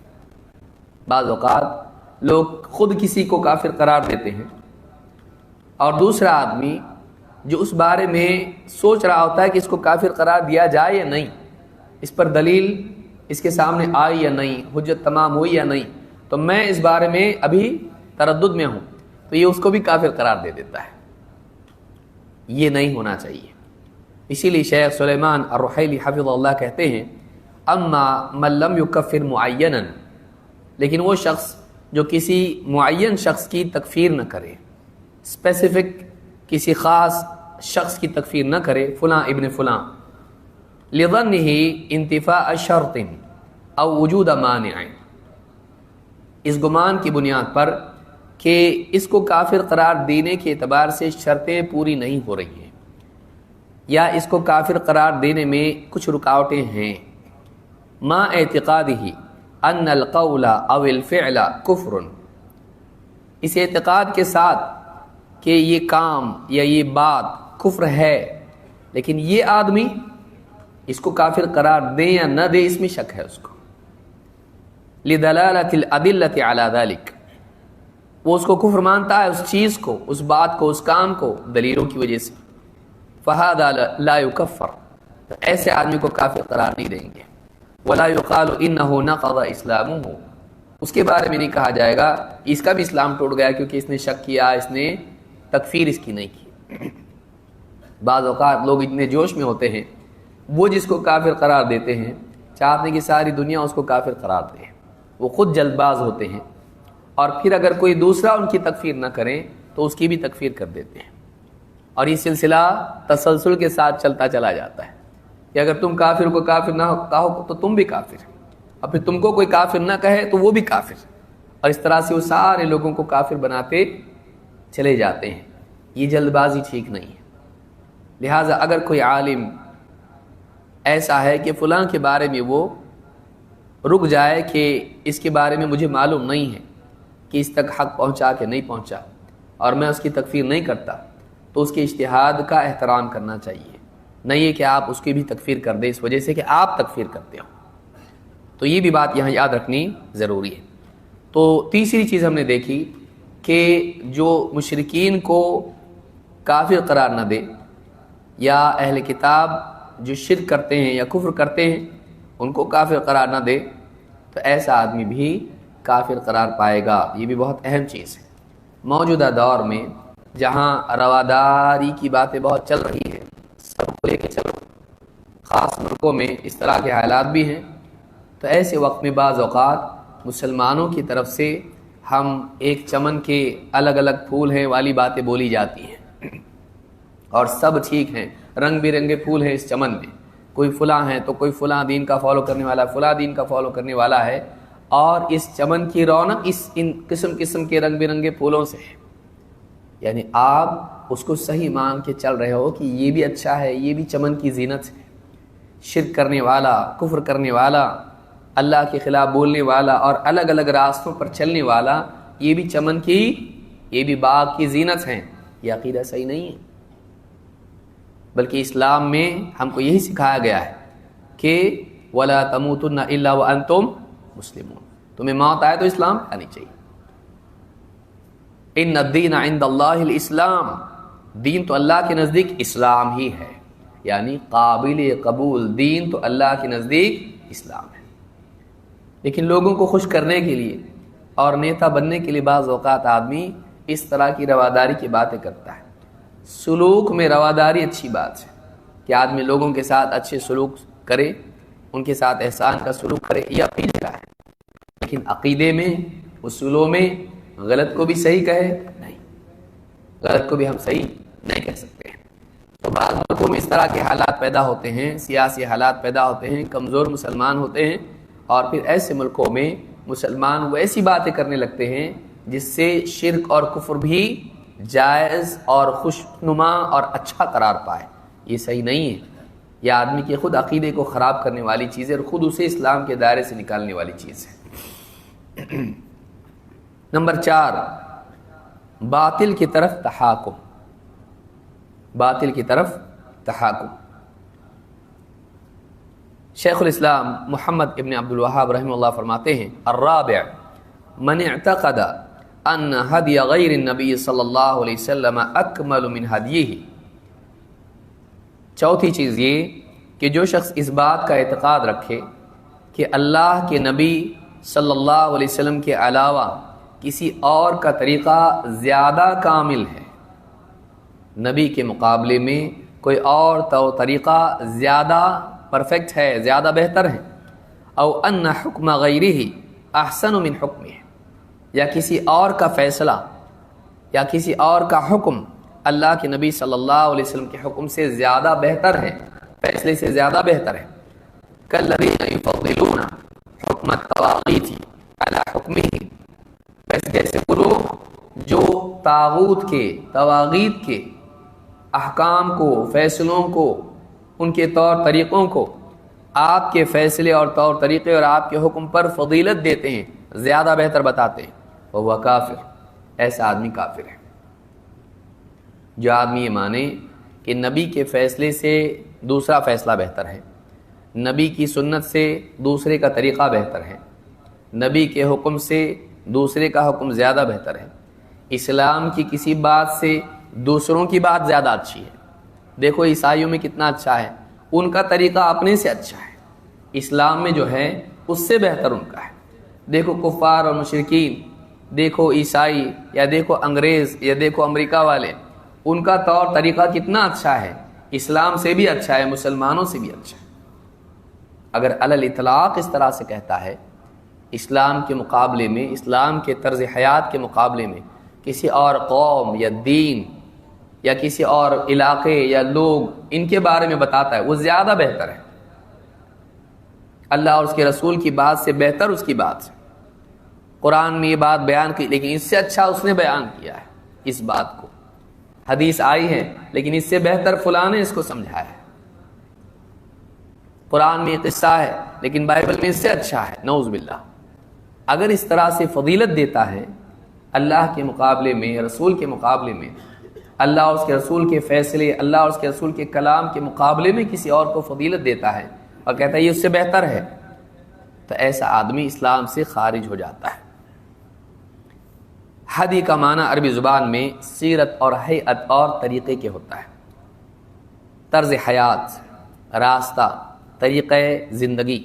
بعض اوقات لوگ خود کسی کو کافر قرار دیتے ہیں اور دوسرا آدمی جو اس بارے میں سوچ رہا ہوتا ہے کہ اس کو کافر قرار دیا جائے یا نہیں، اس پر دلیل اس کے سامنے آئی یا نہیں، حجت تمام ہوئی یا نہیں، تو میں اس بارے میں ابھی تردد میں ہوں، تو یہ اس کو بھی کافر قرار دے دیتا ہے۔ یہ نہیں ہونا چاہیے۔ اسی لیے شیخ سلیمان الرحیلی حفظ اللہ کہتے ہیں اما من لم یکفر معینا، لیکن وہ شخص جو کسی معین شخص کی تکفیر نہ کرے، اسپیسیفک کسی خاص شخص کی تکفیر نہ کرے، فلاں ابن فلاں، لظنہ انتفاء شرط او وجود مانع، اس گمان کی بنیاد پر کہ اس کو کافر قرار دینے کے اعتبار سے شرطیں پوری نہیں ہو رہی ہیں، یا اس کو کافر قرار دینے میں کچھ رکاوٹیں ہیں، ما اعتقادہ ان القول او الفعل کفر، اس اعتقاد کے ساتھ کہ یہ کام یا یہ بات کفر ہے، لیکن یہ آدمی اس کو کافر قرار دے یا نہ دے اس میں شک ہے اس کو، لدلالۃ الادلۃ علی ذلک، وہ اس کو کفر مانتا ہے، اس چیز کو، اس بات کو، اس کام کو دلیلوں کی وجہ سے، فہذا لا یکفر، تو ایسے آدمی کو کافر قرار نہیں دیں گے، ولا یقال انہ نقض اسلامہ، اس کے بارے میں نہیں کہا جائے گا اس کا بھی اسلام ٹوٹ گیا کیونکہ اس نے شک کیا، اس نے تکفیر اس کی نہیں کی۔ بعض اوقات لوگ اتنے جوش میں ہوتے ہیں، وہ جس کو کافر قرار دیتے ہیں چاہتے ہیں کہ ساری دنیا اس کو کافر قرار دے، وہ خود جلد باز ہوتے ہیں، اور پھر اگر کوئی دوسرا ان کی تکفیر نہ کرے تو اس کی بھی تکفیر کر دیتے ہیں، اور یہ سلسلہ تسلسل کے ساتھ چلتا چلا جاتا ہے کہ اگر تم کافر کو کافر نہ کہو تو تم بھی کافر، اور پھر تم کو کوئی کافر نہ کہے تو وہ بھی کافر، اور اس طرح سے وہ سارے لوگوں کو کافر بناتے چلے جاتے ہیں۔ یہ جلد بازی ٹھیک نہیں ہے۔ لہٰذا اگر کوئی عالم ایسا ہے کہ فلاں کے بارے میں وہ رک جائے کہ اس کے بارے میں مجھے معلوم نہیں ہے کہ اس تک حق پہنچا کہ نہیں پہنچا، اور میں اس کی تکفیر نہیں کرتا، تو اس کے اجتہاد کا احترام کرنا چاہیے، نہیں ہے کہ آپ اس کی بھی تکفیر کر دیں اس وجہ سے کہ آپ تکفیر کرتے ہو۔ تو یہ بھی بات یہاں یاد رکھنی ضروری ہے۔ تو تیسری چیز ہم نے دیکھی کہ جو مشرکین کو کافر قرار نہ دے، یا اہل کتاب جو شرک کرتے ہیں یا کفر کرتے ہیں ان کو کافر قرار نہ دے، تو ایسا آدمی بھی کافر قرار پائے گا۔ یہ بھی بہت اہم چیز ہے۔ موجودہ دور میں جہاں رواداری کی باتیں بہت چل رہی ہے، سب کو لے کے چلو، خاص ملکوں میں اس طرح کے حالات بھی ہیں، تو ایسے وقت میں بعض اوقات مسلمانوں کی طرف سے ہم ایک چمن کے الگ الگ پھول ہیں والی باتیں بولی جاتی ہیں، اور سب ٹھیک ہیں، رنگ برنگے پھول ہیں اس چمن میں، کوئی فلاں ہے تو کوئی فلاں دین کا فالو کرنے والا، فلاں دین کا فالو کرنے والا ہے، اور اس چمن کی رونق ان قسم قسم کے رنگ برنگے پھولوں سے ہے۔ یعنی آپ اس کو صحیح مان کے چل رہے ہو کہ یہ بھی اچھا ہے، یہ بھی چمن کی زینت ہے۔ شرک کرنے والا، کفر کرنے والا، اللہ کے خلاف بولنے والا اور الگ الگ راستوں پر چلنے والا، یہ بھی چمن کی، یہ بھی باغ کی زینت ہیں۔ یہ عقیدہ صحیح نہیں ہے، بلکہ اسلام میں ہم کو یہی سکھایا گیا ہے کہ وَلَا تَمُوتُنَّ إِلَّا وَأَنْتُمْ مُسْلِمُونَ، تمہیں موت آئے تو اسلام آنی چاہیے۔ ان الدین عند اللہ الاسلام، دین تو اللہ کے نزدیک اسلام ہی ہے، یعنی قابل قبول دین تو اللہ کے نزدیک اسلام ہے۔ لیکن لوگوں کو خوش کرنے کے لیے اور نیتا بننے کے لیے بعض اوقات آدمی اس طرح کی رواداری کی باتیں کرتا ہے۔ سلوک میں رواداری اچھی بات ہے کہ آدمی لوگوں کے ساتھ اچھے سلوک کرے، ان کے ساتھ احسان کا سلوک کرے، یہ اپنی جگہ ہے، لیکن عقیدے میں، اصولوں میں غلط کو بھی صحیح کہے نہیں، غلط کو بھی ہم صحیح نہیں کہہ سکتے ہیں۔ تو بعض ملکوں میں اس طرح کے حالات پیدا ہوتے ہیں، سیاسی حالات پیدا ہوتے ہیں، کمزور مسلمان ہوتے ہیں، اور پھر ایسے ملکوں میں مسلمان وہ ایسی باتیں کرنے لگتے ہیں جس سے شرک اور کفر بھی جائز اور خوشنما اور اچھا قرار پائے۔ یہ صحیح نہیں ہے، یہ آدمی کے خود عقیدے کو خراب کرنے والی چیز ہے اور خود اسے اسلام کے دائرے سے نکالنے والی چیز ہے۔ نمبر 4، باطل کی طرف تحاکم، باطل کی طرف تحاکم۔ شیخ الاسلام محمد ابن عبد الوہاب رحمہ اللہ فرماتے ہیں، الرابع من اعتقد ان ہدی غیر النبی صلی اللہ علیہ وسلم اکمل من ہدیہ۔ چوتھی چیز یہ کہ جو شخص اس بات کا اعتقاد رکھے کہ اللہ کے نبی صلی اللہ علیہ وسلم کے علاوہ کسی اور کا طریقہ زیادہ کامل ہے، نبی کے مقابلے میں کوئی اور طریقہ زیادہ پرفیکٹ ہے، زیادہ بہتر ہے، او ان حکم غیرہ احسن من حکمہ، یا کسی اور کا فیصلہ یا کسی اور کا حکم اللہ کے نبی صلی اللہ علیہ وسلم کے حکم سے زیادہ بہتر ہے، فیصلے سے زیادہ بہتر ہے۔ کالذین یفضلون حکم الطواغیت علی حکمہ، جیسے وہ لوگ جو طواغیت کے احکام کو، فیصلوں کو، ان کے طور طریقوں کو آپ کے فیصلے اور طور طریقے اور آپ کے حکم پر فضیلت دیتے ہیں، زیادہ بہتر بتاتے ہیں، وہ کافر، ایسا آدمی کافر ہے۔ جو آدمی یہ مانے کہ نبی کے فیصلے سے دوسرا فیصلہ بہتر ہے، نبی کی سنت سے دوسرے کا طریقہ بہتر ہے، نبی کے حکم سے دوسرے کا حکم زیادہ بہتر ہے، اسلام کی کسی بات سے دوسروں کی بات زیادہ اچھی ہے۔ دیکھو عیسائیوں میں کتنا اچھا ہے، ان کا طریقہ اپنے سے اچھا ہے، اسلام میں جو ہے اس سے بہتر ان کا ہے۔ دیکھو کفار اور مشرکین، دیکھو عیسائی، یا دیکھو انگریز، یا دیکھو امریکہ والے، ان کا طور طریقہ کتنا اچھا ہے، اسلام سے بھی اچھا ہے، مسلمانوں سے بھی اچھا ہے۔ اگر علی الاطلاق اس طرح سے کہتا ہے، اسلام کے مقابلے میں، اسلام کے طرز حیات کے مقابلے میں کسی اور قوم یا دین یا کسی اور علاقے یا لوگ ان کے بارے میں بتاتا ہے، وہ زیادہ بہتر ہے، اللہ اور اس کے رسول کی بات سے بہتر اس کی بات ہے۔ قرآن میں یہ بات بیان کی، لیکن اس سے اچھا اس نے بیان کیا ہے اس بات کو، حدیث آئی ہے لیکن اس سے بہتر فلاں نے اس کو سمجھایا ہے، قرآن میں یہ قصہ ہے لیکن بائبل میں اس سے اچھا ہے، نعوذ باللہ۔ اگر اس طرح سے فضیلت دیتا ہے اللہ کے مقابلے میں، رسول کے مقابلے میں، اللہ اور اس کے رسول کے فیصلے، اللہ اور اس کے رسول کے کلام کے مقابلے میں کسی اور کو فضیلت دیتا ہے اور کہتا ہے یہ اس سے بہتر ہے، تو ایسا آدمی اسلام سے خارج ہو جاتا ہے۔ ہدی کا معنی عربی زبان میں سیرت اور ہیئت اور طریقے کے ہوتا ہے، طرز حیات، راستہ، طریقہ زندگی۔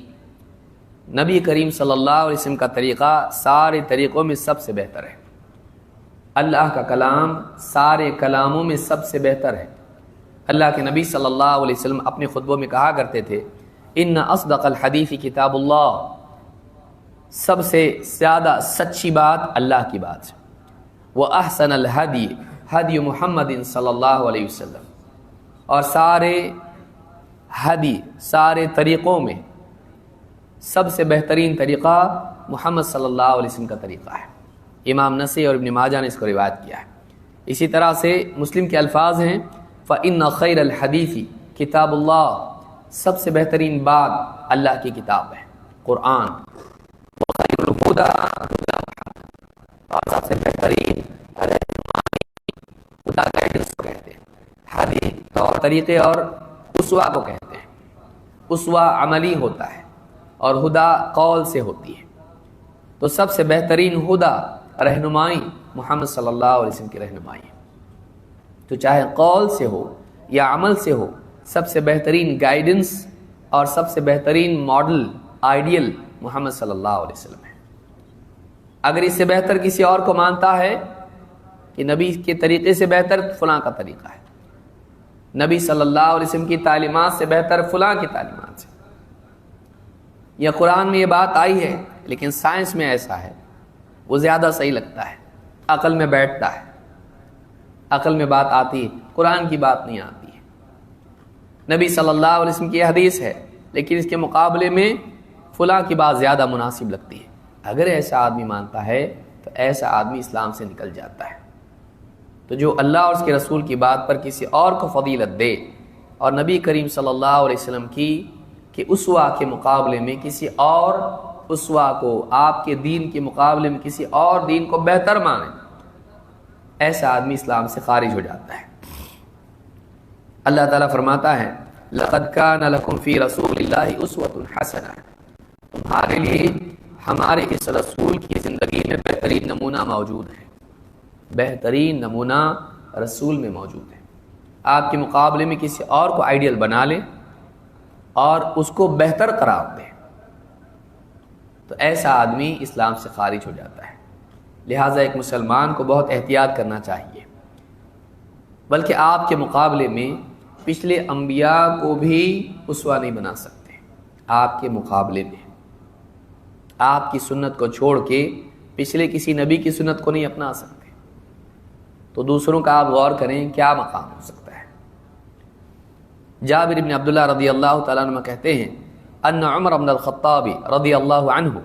نبی کریم صلی اللہ علیہ وسلم کا طریقہ سارے طریقوں میں سب سے بہتر ہے، اللہ کا کلام سارے کلاموں میں سب سے بہتر ہے۔ اللہ کے نبی صلی اللہ علیہ وسلم اپنے خطبوں میں کہا کرتے تھے، ان اصدق الحدیث کتاب اللہ، سب سے زیادہ سچی بات اللہ کی بات ہے، وَأَحْسَنَ الْهَدِيِ هَدْيُ مُحَمَّدٍ صلی اللہ علیہ وسلم، اور سارے ہدی، سارے طریقوں میں سب سے بہترین طریقہ محمد صلی اللہ علیہ وسلم کا طریقہ ہے۔ امام نسائی اور ابن ماجہ نے اس کو روایت کیا ہے۔ اسی طرح سے مسلم کے الفاظ ہیں، فَإِنَّ خَيْرَ الْحَدِيثِ کتاب اللہ، سب سے بہترین بات اللہ کی کتاب ہے، قرآن، وَخَيْرُ الْهُدَى هُدَى مُحَمَّد، اور سب سے بہترین خدا گائیڈنس کو کہتے ہیں، ہدی اور طریقے اور اسوا کو کہتے ہیں۔ اسوا عملی ہوتا ہے اور ہدا قول سے ہوتی ہے، تو سب سے بہترین ہدا، رہنمائی، محمد صلی اللہ علیہ وسلم کی رہنمائی ہے۔ تو چاہے قول سے ہو یا عمل سے ہو، سب سے بہترین گائیڈنس اور سب سے بہترین ماڈل، آئیڈیل محمد صلی اللہ علیہ وسلم ہے۔ اگر اس سے بہتر کسی اور کو مانتا ہے کہ نبی کے طریقے سے بہتر فلاں کا طریقہ ہے، نبی صلی اللہ علیہ وسلم کی تعلیمات سے بہتر فلاں کی تعلیمات سے، یا قرآن میں یہ بات آئی ہے لیکن سائنس میں ایسا ہے، وہ زیادہ صحیح لگتا ہے، عقل میں بیٹھتا ہے، عقل میں بات آتی ہے، قرآن کی بات نہیں آتی ہے۔ نبی صلی اللہ علیہ وسلم کی حدیث ہے لیکن اس کے مقابلے میں فلاں کی بات زیادہ مناسب لگتی ہے۔ اگر ایسا آدمی مانتا ہے تو ایسا آدمی اسلام سے نکل جاتا ہے۔ تو جو اللہ اور اس کے رسول کی بات پر کسی اور کو فضیلت دے اور نبی کریم صلی اللہ علیہ وسلم کی کہ اسوا کے مقابلے میں کسی اور اسوا کو، آپ کے دین کے مقابلے میں کسی اور دین کو بہتر مانے، ایسا آدمی اسلام سے خارج ہو جاتا ہے۔ اللہ تعالیٰ فرماتا ہے، لَقَدْ كَانَ لَكُمْ فِي رَسُولِ اللَّهِ أُسْوَةٌ حَسَنَةٌ، تمہارے لیے ہمارے اس رسول کی زندگی میں بہترین نمونہ موجود ہے۔ بہترین نمونہ رسول میں موجود ہے۔ آپ کے مقابلے میں کسی اور کو آئیڈیل بنا لیں اور اس کو بہتر قرار دیں تو ایسا آدمی اسلام سے خارج ہو جاتا ہے۔ لہٰذا ایک مسلمان کو بہت احتیاط کرنا چاہیے، بلکہ آپ کے مقابلے میں پچھلے انبیاء کو بھی اسوہ نہیں بنا سکتے۔ آپ کے مقابلے میں آپ کی سنت کو چھوڑ کے پچھلے کسی نبی کی سنت کو نہیں اپنا سکتے، تو دوسروں کا آپ غور کریں کیا مقام ہو سکتا ہے۔ جابر بن عبداللہ رضی اللہ تعالیٰ عنہ کہتے ہیں ان عمر بن الخطاب رضی اللہ عنہ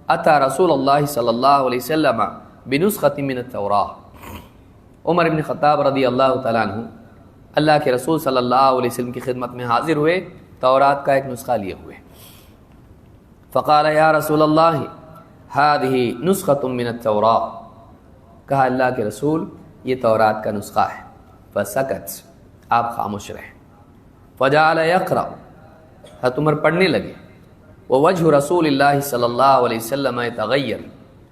اتى رسول اللہ صلی اللہ علیہ وسلم بنسخۃ من التوراۃ۔ عمر بن خطاب رضی اللہ تعالیٰ عنہ اللہ کے رسول صلی اللہ علیہ وسلم کی خدمت میں حاضر ہوئے تورات کا ایک نسخہ لیے ہوئے۔ فقال یا رسول اللہ هذه نسخۃ من التوراۃ، کہا اللہ کے رسول یہ تورات کا نسخہ ہے۔ فسکت، آپ خاموش رہے۔ فجعل یقرأ، حضرت عمر پڑھنے لگے۔ ووجہ رسول اللہ صلی اللہ علیہ وسلم یتغیر،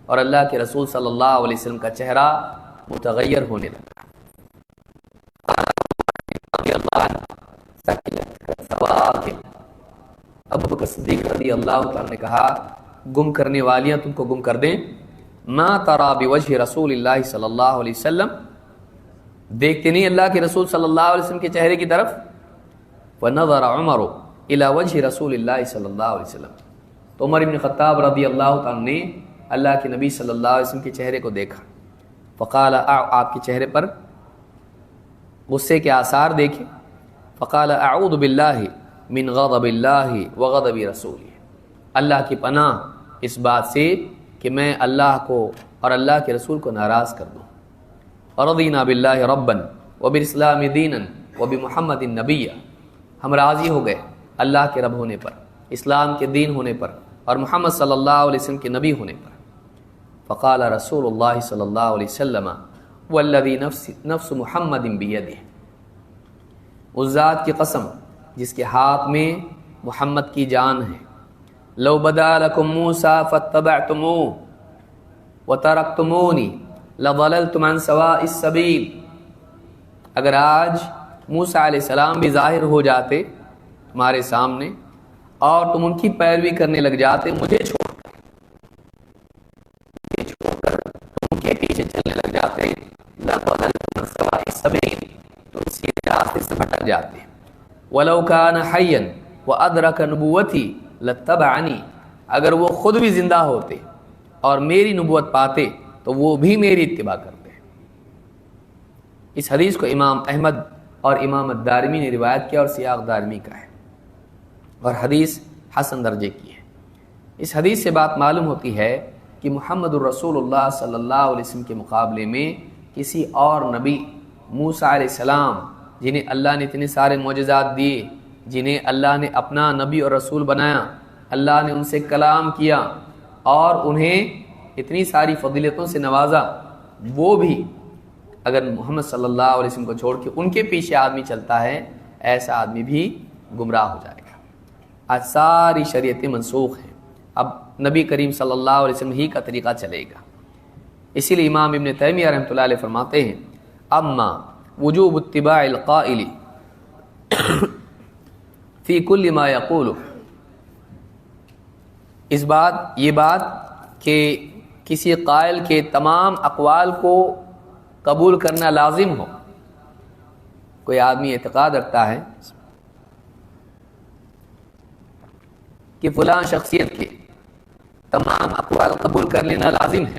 اور اللہ کے رسول صلی اللہ علیہ وسلم کا چہرہ متغیر ہونے لگا۔ ابو بکر صدیق رضی اللہ تعالیٰ نے کہا گم کرنے والیاں تم کو گم کر دیں۔ ما ترى بوجہ رسول اللہ صلی اللہ علیہ وسلم، دیکھتے نہیں اللہ کے رسول صلی اللہ علیہ وسلم کے چہرے کی طرف۔ فنظر عمر الى وجہ رسول اللہ صلی اللہ علیہ وسلم، تو عمر بن خطاب رضی اللہ تعالیٰ نے اللہ کے نبی صلی اللہ علیہ وسلم کے چہرے کو دیکھا۔ فقال، آپ کے چہرے پر غصے کے آثار دیکھے۔ فقال اعوذ باللہ من غضب اللہ وغضب رسولہ، اللہ کی پناہ اس بات سے کہ میں اللہ کو اور اللہ کے رسول کو ناراض کر دوں۔ رضینا باللہ ربا وبالاسلام دینا وبمحمد نبیا، ہم راضی ہو گئے اللہ کے رب ہونے پر، اسلام کے دین ہونے پر، اور محمد صلی اللہ علیہ وسلم کے نبی ہونے پر۔ فقال رسول اللہ صلی اللہ علیہ وسلم والذی نفس محمد بیدہ، اس ذات کی قسم جس کے ہاتھ میں محمد کی جان ہے، لو بدا لکم موسیٰ فاتبعتموہ وترکتمونی لضللتم عن سواء السبیل، اگر آج موسیٰ علیہ السلام بھی ظاہر ہو جاتے تمہارے سامنے اور تم ان کی پیروی کرنے لگ جاتے، مجھے چھوڑ کر تم ان کے پیچھے چلنے لگ جاتے، لضللتم عن سواء السبیل، تو سیدھے راستے سے بھٹک جاتے۔ وَلَوْ كَانَ حَيًّا وَأَدْرَكَ نُبُوَّتِي لَاتَّبَعَنِي، اگر وہ خود بھی زندہ ہوتے اور میری نبوت پاتے تو وہ بھی میری اتباع کرتے۔ اس حدیث کو امام احمد اور امام الدارمی نے روایت کیا اور سیاق دارمی کا ہے، اور حدیث حسن درجے کی ہے۔ اس حدیث سے بات معلوم ہوتی ہے کہ محمد الرسول اللہ صلی اللہ علیہ وسلم کے مقابلے میں کسی اور نبی، موسیٰ علیہ السلام جنہیں اللہ نے اتنے سارے معجزات دیے، جنہیں اللہ نے اپنا نبی اور رسول بنایا، اللہ نے ان سے کلام کیا اور انہیں اتنی ساری فضیلتوں سے نوازا، وہ بھی اگر محمد صلی اللہ علیہ وسلم کو چھوڑ کے ان کے پیچھے آدمی چلتا ہے، ایسا آدمی بھی گمراہ ہو جائے گا۔ آج ساری شریعتیں منسوخ ہیں، اب نبی کریم صلی اللہ علیہ وسلم ہی کا طریقہ چلے گا۔ اسی لیے امام ابن تیمیہ رحمۃ اللہ علیہ فرماتے ہیں اما وجوب اتباع القائل فی کل ما یقول، یہ بات کہ کسی قائل کے تمام اقوال کو قبول کرنا لازم ہو۔ کوئی آدمی اعتقاد رکھتا ہے کہ فلاں شخصیت کے تمام اقوال قبول کر لینا لازم ہے،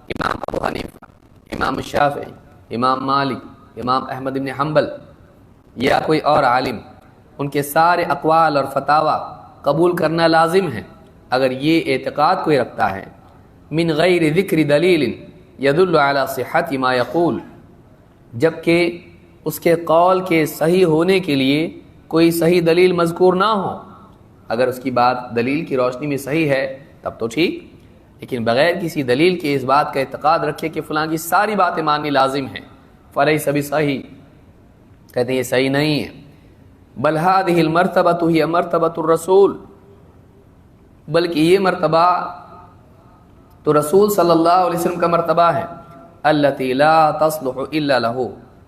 امام ابو حنیفہ، امام الشافعی، امام مالک، امام احمد بن حنبل یا کوئی اور عالم، ان کے سارے اقوال اور فتاوی قبول کرنا لازم ہے۔ اگر یہ اعتقاد کوئی رکھتا ہے من غیر ذکر دلیل یدل علی صحت ما یقول، جبکہ اس کے قول کے صحیح ہونے کے لیے کوئی صحیح دلیل مذکور نہ ہو، اگر اس کی بات دلیل کی روشنی میں صحیح ہے تب تو ٹھیک، لیکن بغیر کسی دلیل کے اس بات کا اعتقاد رکھے کہ فلاں کی ساری باتیں ماننی لازم ہیں، فلیس بصحیح، کہتے ہیں یہ صحیح نہیں ہے۔ بل هذه المرتبة هي مرتبة الرسول، بلکہ یہ مرتبہ تو رسول صلی اللہ علیہ وسلم کا مرتبہ ہے، التی لا تصلح الا لہ،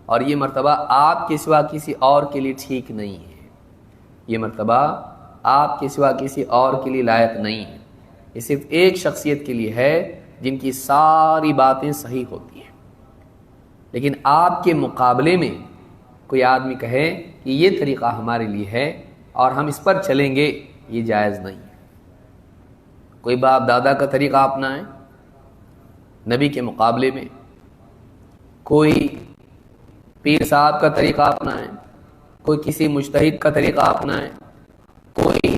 اور یہ مرتبہ آپ کے سوا کسی اور کے لیے ٹھیک نہیں ہے، یہ مرتبہ آپ کے سوا کسی اور کے لیے لائق نہیں ہے، یہ صرف ایک شخصیت کے لیے ہے جن کی ساری باتیں صحیح ہوتی ہیں۔ لیکن آپ کے مقابلے میں کوئی آدمی کہے کہ یہ طریقہ ہمارے لیے ہے اور ہم اس پر چلیں گے، یہ جائز نہیں ہے۔ کوئی باپ دادا کا طریقہ اپنائیں نبی کے مقابلے میں، کوئی پیر صاحب کا طریقہ اپنائیں، کوئی کسی مجتہد کا طریقہ اپنائیں، کوئی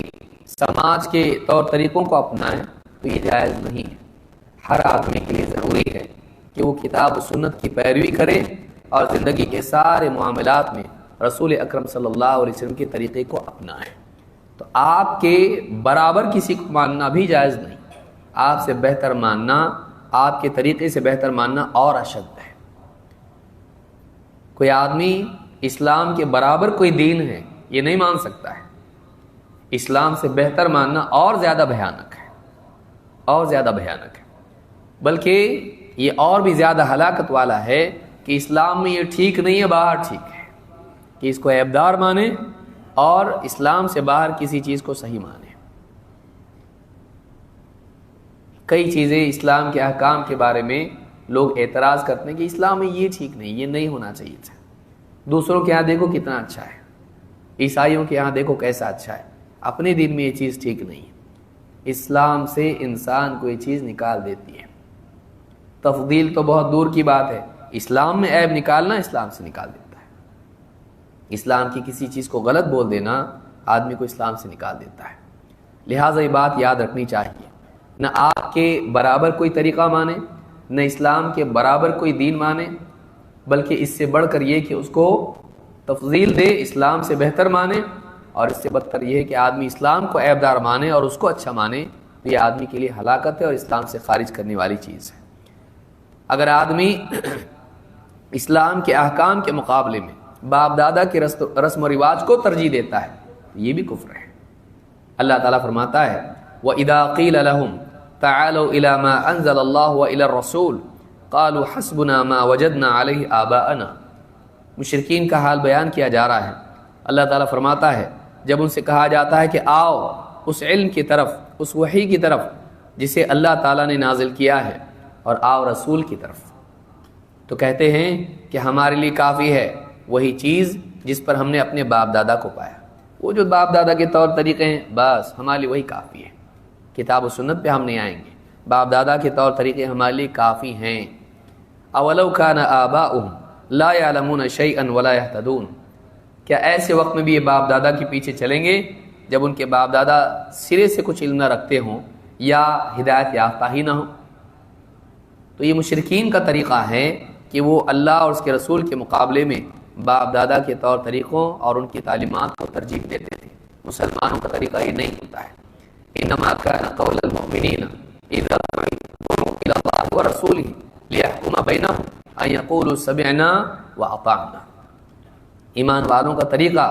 سماج کے طور طریقوں کو اپنائیں، تو یہ جائز نہیں ہے۔ ہر آدمی کے لیے ضروری ہے کہ وہ کتاب و سنت کی پیروی کرے اور زندگی کے سارے معاملات میں رسول اکرم صلی اللہ علیہ وسلم کے طریقے کو اپنائیں۔ تو آپ کے برابر کسی کو ماننا بھی جائز نہیں، آپ سے بہتر ماننا، آپ کے طریقے سے بہتر ماننا اور اشد ہے۔ کوئی آدمی اسلام کے برابر کوئی دین ہے یہ نہیں مان سکتا ہے، اسلام سے بہتر ماننا اور زیادہ بھیانک ہے، اور زیادہ بھیانک ہے، بلکہ یہ اور بھی زیادہ ہلاکت والا ہے کہ اسلام میں یہ ٹھیک نہیں ہے، باہر ٹھیک ہے، کہ اس کو عیبدار مانے اور اسلام سے باہر کسی چیز کو صحیح مانے۔ کئی چیزیں اسلام کے احکام کے بارے میں لوگ اعتراض کرتے ہیں کہ اسلام میں یہ ٹھیک نہیں، یہ نہیں ہونا چاہیے تھا۔ دوسروں کے ہاں دیکھو کتنا اچھا ہے، عیسائیوں کے ہاں دیکھو کیسا اچھا ہے، اپنے دین میں یہ چیز ٹھیک نہیں ہے۔ اسلام سے انسان کو یہ چیز نکال دیتی ہے۔ تفضیل تو بہت دور کی بات ہے، اسلام میں عیب نکالنا اسلام سے نکال دیتا ہے۔ اسلام کی کسی چیز کو غلط بول دینا آدمی کو اسلام سے نکال دیتا ہے۔ لہٰذا یہ بات یاد رکھنی چاہیے، نہ آپ کے برابر کوئی طریقہ مانے، نہ اسلام کے برابر کوئی دین مانے، بلکہ اس سے بڑھ کر یہ کہ اس کو تفضیل دے، اسلام سے بہتر مانے، اور اس سے بدتر یہ ہے کہ آدمی اسلام کو عیبدار مانے اور اس کو اچھا مانے، تو یہ آدمی کے لیے ہلاکت ہے اور اسلام سے خارج کرنے والی چیز ہے۔ اگر آدمی اسلام کے احکام کے مقابلے میں باپ دادا کے رسم و رواج کو ترجیح دیتا ہے تو یہ بھی کفر ہے۔ اللہ تعالیٰ فرماتا ہے وَإِذَا قِيلَ لَهُمْ تَعَالَوْا إِلَى مَا أَنزَلَ اللَّهُ وَإِلَى الرَّسُولِ قَالُوا حَسْبُنَا مَا وَجَدْنَا عَلَيْهِ آبَاءَنَا۔ مشرکین کا حال بیان کیا جا رہا ہے۔ اللہ تعالیٰ فرماتا ہے جب ان سے کہا جاتا ہے کہ آؤ اس علم کی طرف، اس وحی کی طرف جسے اللہ تعالیٰ نے نازل کیا ہے، اور آؤ رسول کی طرف، تو کہتے ہیں کہ ہمارے لیے کافی ہے وہی چیز جس پر ہم نے اپنے باپ دادا کو پایا، وہ جو باپ دادا کے طور طریقے ہیں بس ہمارے لیے وہی کافی ہے، کتاب و سنت پہ ہم نہیں آئیں گے، باپ دادا کے طور طریقے ہمارے لیے کافی ہیں۔ اولو کان آباؤہم لا یعلمون شیئا ولا یہتدون، کیا ایسے وقت میں بھی یہ باپ دادا کے پیچھے چلیں گے جب ان کے باپ دادا سرے سے کچھ علم نہ رکھتے ہوں یا ہدایت یافتہ ہی نہ ہوں؟ تو یہ مشرکین کا طریقہ ہے کہ وہ اللہ اور اس کے رسول کے مقابلے میں باپ دادا کے طور طریقوں اور ان کی تعلیمات کو ترجیح دیتے تھے۔ مسلمانوں کا طریقہ یہ نہیں ہوتا ہے۔ انما کان قول المؤمنین اذا دعوا الى الله ورسوله ليحكم بينهم ان يقولوا سمعنا واطعنا۔ ایمان والوں کا طریقہ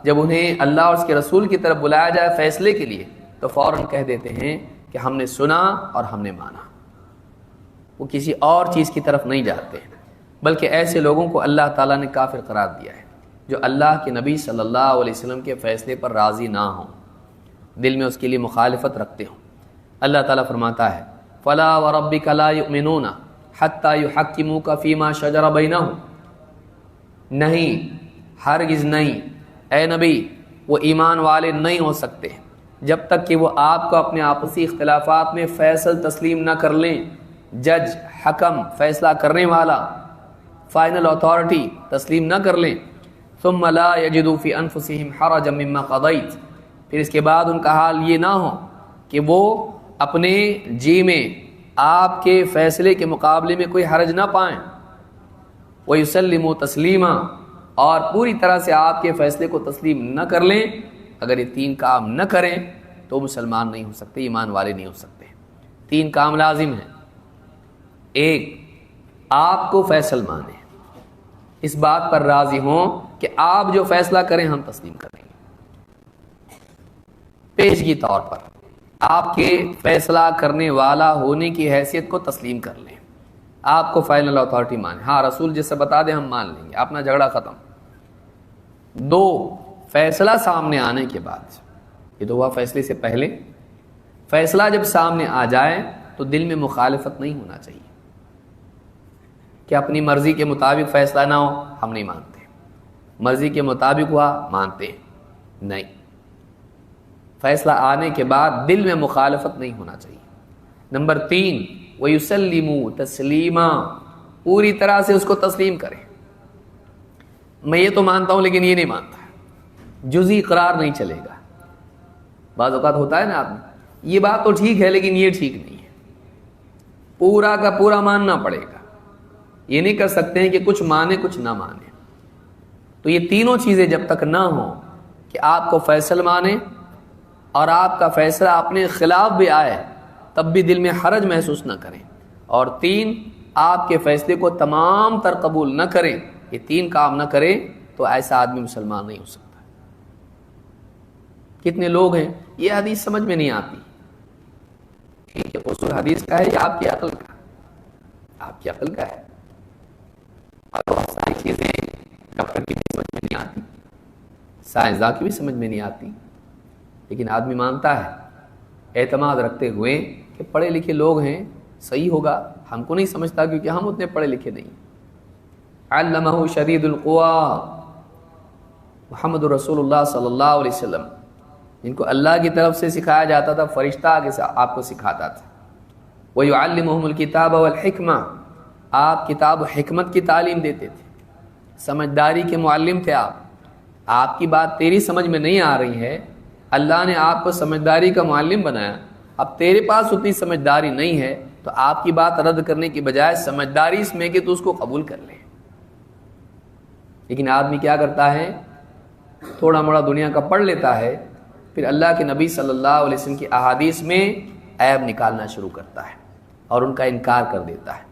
جب انہیں اللہ اور اس کے رسول کی طرف بلایا جائے فیصلے کے لیے تو فوراً کہہ دیتے ہیں کہ ہم نے سنا اور ہم نے مانا، وہ کسی اور چیز کی طرف نہیں جاتے، بلکہ ایسے لوگوں کو اللہ تعالیٰ نے کافر قرار دیا ہے جو اللہ کے نبی صلی اللہ علیہ وسلم کے فیصلے پر راضی نہ ہوں، دل میں اس کے لیے مخالفت رکھتے ہوں۔ اللہ تعالیٰ فرماتا ہے فَلَا وَرَبِّكَ لَا يُؤْمِنُونَ حَتَّى يُحَكِّمُوكَ فِي مَا شَجَرَ بَيْنَهُمْ، نہیں، ہرگز نہیں، اے نبی وہ ایمان والے نہیں ہو سکتے جب تک کہ وہ آپ کو اپنے آپسی اختلافات میں فیصل تسلیم نہ کر لیں، جج، حکم، فیصلہ کرنے والا، فائنل اتھارٹی تسلیم نہ کر لیں۔ ثم لا يجدوا في انفسهم حرجا مما قضيت، پھر اس کے بعد ان کا حال یہ نہ ہو کہ وہ اپنے جی میں آپ کے فیصلے کے مقابلے میں کوئی حرج نہ پائیں، وَيُسَلِّمُوا تسلیما، اور پوری طرح سے آپ کے فیصلے کو تسلیم نہ کر لیں۔ اگر یہ تین کام نہ کریں تو مسلمان نہیں ہو سکتے، ایمان والے نہیں ہو سکتے۔ تین کام لازم ہیں۔ ایک، آپ کو فیصل مانیں، اس بات پر راضی ہوں کہ آپ جو فیصلہ کریں ہم تسلیم کریں گے، پیشگی طور پر آپ کے فیصلہ کرنے والا ہونے کی حیثیت کو تسلیم کر لیں۔ آپ کو فائنل اتھارٹی مانے، ہاں رسول جیسے بتا دیں ہم مان لیں گے، اپنا جھگڑا ختم۔ 2، فیصلہ سامنے آنے کے بعد، یہ تو ہوا فیصلے سے پہلے، فیصلہ جب سامنے آ جائے تو دل میں مخالفت نہیں ہونا چاہیے کہ اپنی مرضی کے مطابق فیصلہ نہ ہو، ہم نہیں مانتے، مرضی کے مطابق ہوا مانتے ہیں، نہیں، فیصلہ آنے کے بعد دل میں مخالفت نہیں ہونا چاہیے۔ نمبر 3، وَيُسَلِّمُوا تَسْلِيمًا، پوری طرح سے اس کو تسلیم کریں، میں یہ تو مانتا ہوں لیکن یہ نہیں مانتا، جزئی اقرار نہیں چلے گا۔ بعض اوقات ہوتا ہے نا آپ یہ بات تو ٹھیک ہے لیکن یہ ٹھیک نہیں ہے، پورا کا پورا ماننا پڑے گا، یہ نہیں کر سکتے ہیں کہ کچھ مانے کچھ نہ مانے۔ تو یہ تینوں چیزیں جب تک نہ ہوں کہ آپ کو فیصل مانے اور آپ کا فیصلہ اپنے خلاف بھی آئے تب بھی دل میں حرج محسوس نہ کریں، اور 3، آپ کے فیصلے کو تمام تر قبول نہ کریں، یہ 3 کام نہ کریں تو ایسا آدمی مسلمان نہیں ہو سکتا۔ کتنے لوگ ہیں یہ حدیث سمجھ میں نہیں آتی، ٹھیک ہے اصول حدیث کا ہے یا آپ کی عقل کا؟ آپ کی عقل کا ہے، اور بہت ساری چیزیں ڈاکٹر کی بھی سمجھ میں نہیں آتی، سائنسداں کی بھی سمجھ میں نہیں آتی، لیکن آدمی مانتا ہے اعتماد رکھتے ہوئے کہ پڑھے لکھے لوگ ہیں، صحیح ہوگا، ہم کو نہیں سمجھتا کیونکہ ہم اتنے پڑھے لکھے نہیں۔ علمہ شدید القویٰ، محمد رسول اللہ صلی اللہ علیہ وسلم، جن کو اللہ کی طرف سے سکھایا جاتا تھا، فرشتہ آگے آپ کو سکھاتا تھا۔ وَيُعَلِّمُهُمُ الْكِتَابَ وَالْحِكْمَةَ، آپ کتاب و حکمت کی تعلیم دیتے تھے، سمجھداری کے معلم تھے آپ کی بات تیری سمجھ میں نہیں آ رہی ہے، اللہ نے آپ کو سمجھداری کا معلم بنایا، اب تیرے پاس اتنی سمجھداری نہیں ہے تو آپ کی بات رد کرنے کی بجائے سمجھداری اس میں کہ تو اس کو قبول کر لے۔ لیکن آدمی کیا کرتا ہے، تھوڑا موڑا دنیا کا پڑھ لیتا ہے، پھر اللہ کے نبی صلی اللہ علیہ وسلم کی احادیث میں عیب نکالنا شروع کرتا ہے اور ان کا انکار کر دیتا ہے،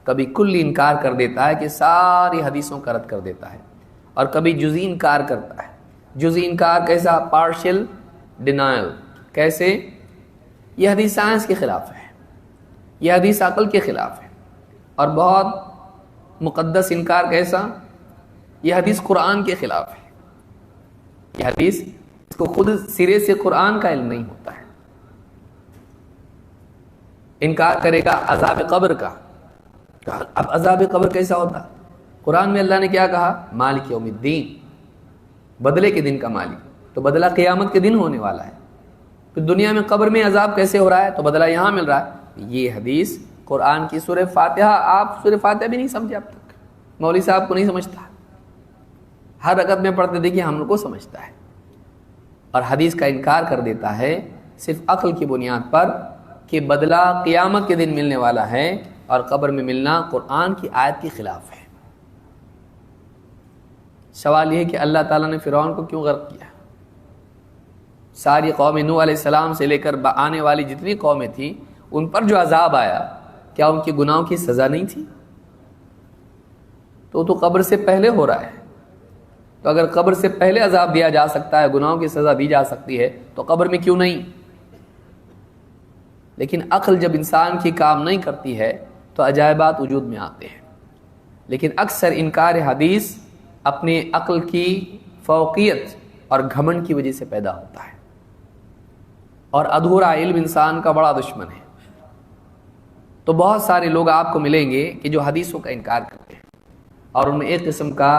کبھی کلی انکار کر دیتا ہے کہ ساری حدیثوں کا رد کر دیتا ہے، اور کبھی جزئی انکار کرتا ہے۔ جزئی انکار کیسا؟ پارشل ڈینائل، کیسے؟ یہ حدیث سائنس کے خلاف ہے، یہ حدیث عقل کے خلاف ہے۔ اور بہت مقدس انکار کیسا؟ یہ حدیث قرآن کے خلاف ہے، یہ حدیث اس کو خود سرے سے قرآن کا علم نہیں ہوتا ہے۔ انکار کرے گا عذاب قبر کا، اب عذاب قبر کیسا ہوتا؟ قرآن میں اللہ نے کیا کہا؟ مالک یوم الدین، بدلے کے دن کا مالک، تو بدلہ قیامت کے دن ہونے والا ہے، پھر دنیا میں قبر میں عذاب کیسے ہو رہا ہے؟ تو بدلہ یہاں مل رہا ہے۔ یہ حدیث قرآن کی سورہ فاتحہ، آپ سورہ فاتحہ بھی نہیں سمجھے اب تک، مولوی صاحب کو نہیں سمجھتا، ہر رکعت میں پڑھتے دیکھیے ہم لوگ کو سمجھتا ہے، اور حدیث کا انکار کر دیتا ہے صرف عقل کی بنیاد پر کہ بدلہ قیامت کے دن ملنے والا ہے اور قبر میں ملنا قرآن کی آیت کے خلاف ہے۔ سوال یہ ہے کہ اللہ تعالیٰ نے فرعون کو کیوں غرق کیا؟ ساری قوم نوح علیہ السلام سے لے کر آنے والی جتنی قومیں تھیں ان پر جو عذاب آیا، کیا ان کے گناہوں کی سزا نہیں تھی؟ تو قبر سے پہلے ہو رہا ہے، تو اگر قبر سے پہلے عذاب دیا جا سکتا ہے، گناہوں کی سزا دی جا سکتی ہے، تو قبر میں کیوں نہیں؟ لیکن عقل جب انسان کی کام نہیں کرتی ہے تو عجائبات وجود میں آتے ہیں، لیکن اکثر انکار حدیث اپنے عقل کی فوقیت اور گھمنڈ کی وجہ سے پیدا ہوتا ہے، اور ادھورا علم انسان کا بڑا دشمن ہے۔ تو بہت سارے لوگ آپ کو ملیں گے کہ جو حدیثوں کا انکار کرتے ہیں، اور ان میں ایک قسم کا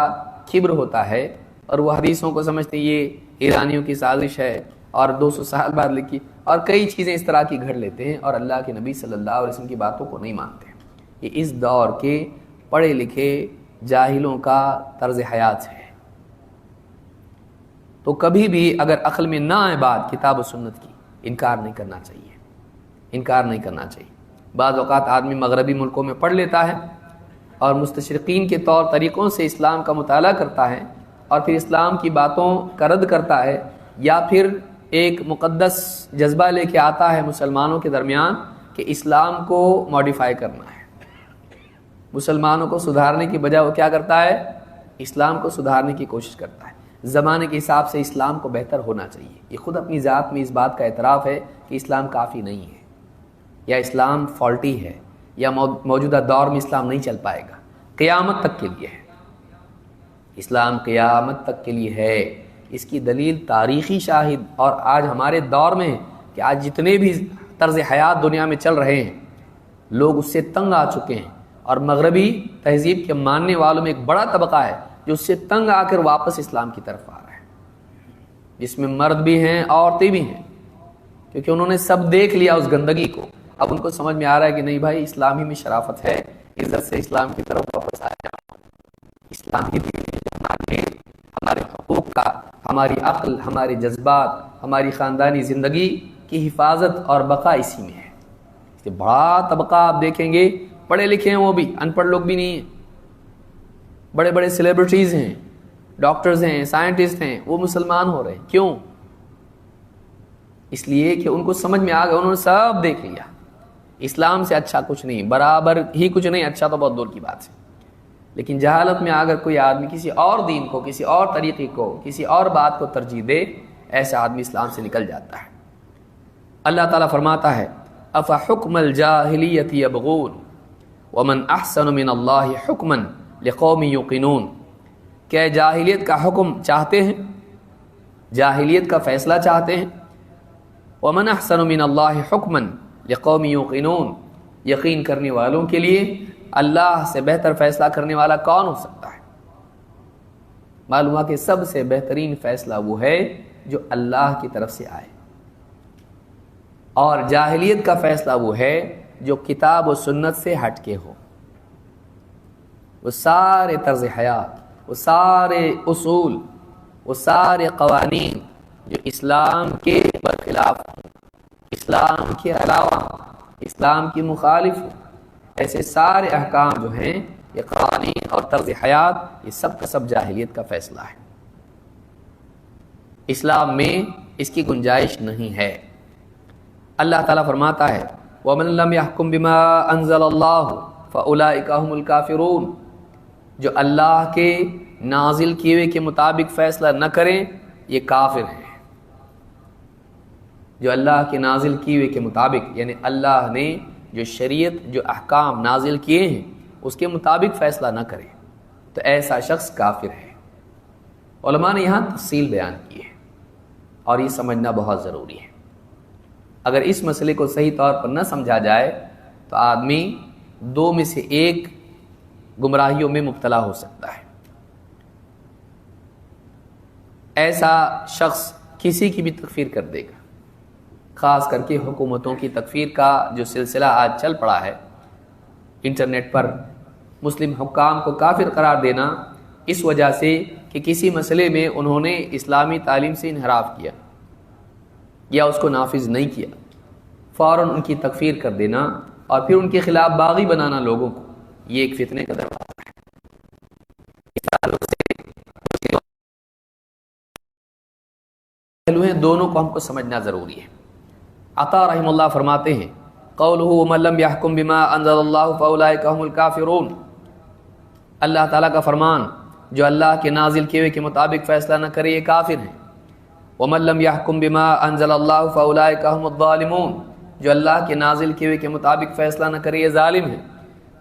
کبر ہوتا ہے، اور وہ حدیثوں کو سمجھتے ہیں یہ ایرانیوں کی سازش ہے اور 200 سال بعد لکھی، اور کئی چیزیں اس طرح کی گھڑ لیتے ہیں، اور اللہ کے نبی صلی اللہ علیہ وسلم کی باتوں کو نہیں مانتے۔ یہ اس دور کے پڑھے لکھے جاہلوں کا طرز حیات ہے۔ تو کبھی بھی اگر عقل میں نہ آئے بات کتاب و سنت کی، انکار نہیں کرنا چاہیے، انکار نہیں کرنا چاہیے۔ بعض اوقات آدمی مغربی ملکوں میں پڑھ لیتا ہے اور مستشرقین کے طور طریقوں سے اسلام کا مطالعہ کرتا ہے، اور پھر اسلام کی باتوں کا رد کرتا ہے، یا پھر ایک مقدس جذبہ لے کے آتا ہے مسلمانوں کے درمیان کہ اسلام کو ماڈیفائی کرنا ہے، مسلمانوں کو سدھارنے کی بجائے وہ کیا کرتا ہے؟ اسلام کو سدھارنے کی کوشش کرتا ہے۔ زمانے کے حساب سے اسلام کو بہتر ہونا چاہیے، یہ خود اپنی ذات میں اس بات کا اعتراف ہے کہ اسلام کافی نہیں ہے یا اسلام فالٹی ہے، یا موجودہ دور میں اسلام نہیں چل پائے گا، قیامت تک کے لیے ہے۔ اسلام قیامت تک کے لیے ہے۔ اس کی دلیل تاریخی شاہد اور آج ہمارے دور میں ہے کہ آج جتنے بھی طرز حیات دنیا میں چل رہے ہیں لوگ اس سے تنگ آ چکے ہیں، اور مغربی تہذیب کے ماننے والوں میں ایک بڑا طبقہ ہے جو اس سے تنگ آ کر واپس اسلام کی طرف آ رہا ہے، جس میں مرد بھی ہیں عورتیں بھی ہیں، کیونکہ انہوں نے سب دیکھ لیا اس گندگی کو۔ اب ان کو سمجھ میں آ رہا ہے کہ نہیں بھائی، اسلام ہی میں شرافت ہے، عزت سے اسلام کی طرف واپس آ جاؤ۔ اسلام ہی ہمارے حقوق کا، ہماری عقل، ہمارے جذبات، ہماری خاندانی زندگی کی حفاظت اور بقا اسی میں ہے۔ اس لیے بڑا طبقہ آپ دیکھیں گے، پڑھے لکھے ہیں وہ بھی، ان پڑھ لوگ بھی نہیں ہیں، بڑے بڑے سیلیبریٹیز ہیں، ڈاکٹرز ہیں، سائنٹسٹ ہیں، وہ مسلمان ہو رہے ہیں۔ کیوں؟ اس لیے کہ ان کو سمجھ میں آ گیا، انہوں نے سب دیکھ لیا، اسلام سے اچھا کچھ نہیں، برابر ہی کچھ نہیں، اچھا تو بہت دور کی بات ہے۔ لیکن جہالت میں اگر کوئی آدمی کسی اور دین کو، کسی اور طریقے کو، کسی اور بات کو ترجیح دے، ایسا آدمی اسلام سے نکل جاتا ہے۔ اللہ تعالیٰ فرماتا ہے افحکم الجاہلیت یبغون ومن احسن من اللہ حکما لقوم یوقنون، کیا جاہلیت کا حکم چاہتے ہیں، جاہلیت کا فیصلہ چاہتے ہیں؟ ومن احسن من اللہ حکما لقوم یوقنون، یقین کرنے والوں کے لیے اللہ سے بہتر فیصلہ کرنے والا کون ہو سکتا ہے؟ معلوم ہے کہ سب سے بہترین فیصلہ وہ ہے جو اللہ کی طرف سے آئے، اور جاہلیت کا فیصلہ وہ ہے جو کتاب و سنت سے ہٹ کے ہو۔ وہ سارے طرز حیات، وہ سارے اصول، وہ سارے قوانین جو اسلام کے برخلاف ہوں، اسلام کے علاوہ، اسلام کی مخالف ہوں، ایسے سارے احکام جو ہیں، یہ قوانین اور طرز حیات، یہ سب کا سب جاہلیت کا فیصلہ ہے۔ اسلام میں اس کی گنجائش نہیں ہے۔ اللہ تعالیٰ فرماتا ہے وَمَن لَّمْ يَحْكُم بِمَا أَنزَلَ اللَّهُ فَأُولَٰئِكَ هُمُ الْكَافِرُونَ، جو اللہ کے نازل کیے ہوئے کے مطابق فیصلہ نہ کریں یہ کافر ہیں۔ جو اللہ کے نازل کیے ہوئے کے مطابق، یعنی اللہ نے جو شریعت، جو احکام نازل کیے ہیں اس کے مطابق فیصلہ نہ کرے تو ایسا شخص کافر ہے۔ علماء نے یہاں تفصیل بیان کی ہے اور یہ سمجھنا بہت ضروری ہے۔ اگر اس مسئلے کو صحیح طور پر نہ سمجھا جائے تو آدمی دو میں سے ایک گمراہیوں میں مبتلا ہو سکتا ہے۔ ایسا شخص کسی کی بھی تکفیر کر دے گا، خاص کر کے حکومتوں کی تکفیر کا جو سلسلہ آج چل پڑا ہے انٹرنیٹ پر، مسلم حکام کو کافر قرار دینا اس وجہ سے کہ کسی مسئلے میں انہوں نے اسلامی تعلیم سے انحراف کیا یا اس کو نافذ نہیں کیا، فوراً ان کی تکفیر کر دینا اور پھر ان کے خلاف باغی بنانا لوگوں کو، یہ ایک فتنے کا دروازہ ہے۔ پہلو ہیں، دونوں کو ہم کو سمجھنا ضروری ہے۔ عطا رحمہ اللہ فرماتے ہیں قولہ ومن لم يحكم بما انزل الله فاولئك هم الكافرون، اللہ تعالیٰ کا فرمان جو اللہ کے نازل کیے ہوئے کے مطابق فیصلہ نہ کرے یہ کافر ہیں۔ ومن لم يحكم بما انزل الله فاولئك هم الظالمون، جو اللہ کے نازل کیے ہوئے کے مطابق فیصلہ نہ کرے یہ ظالم ہیں۔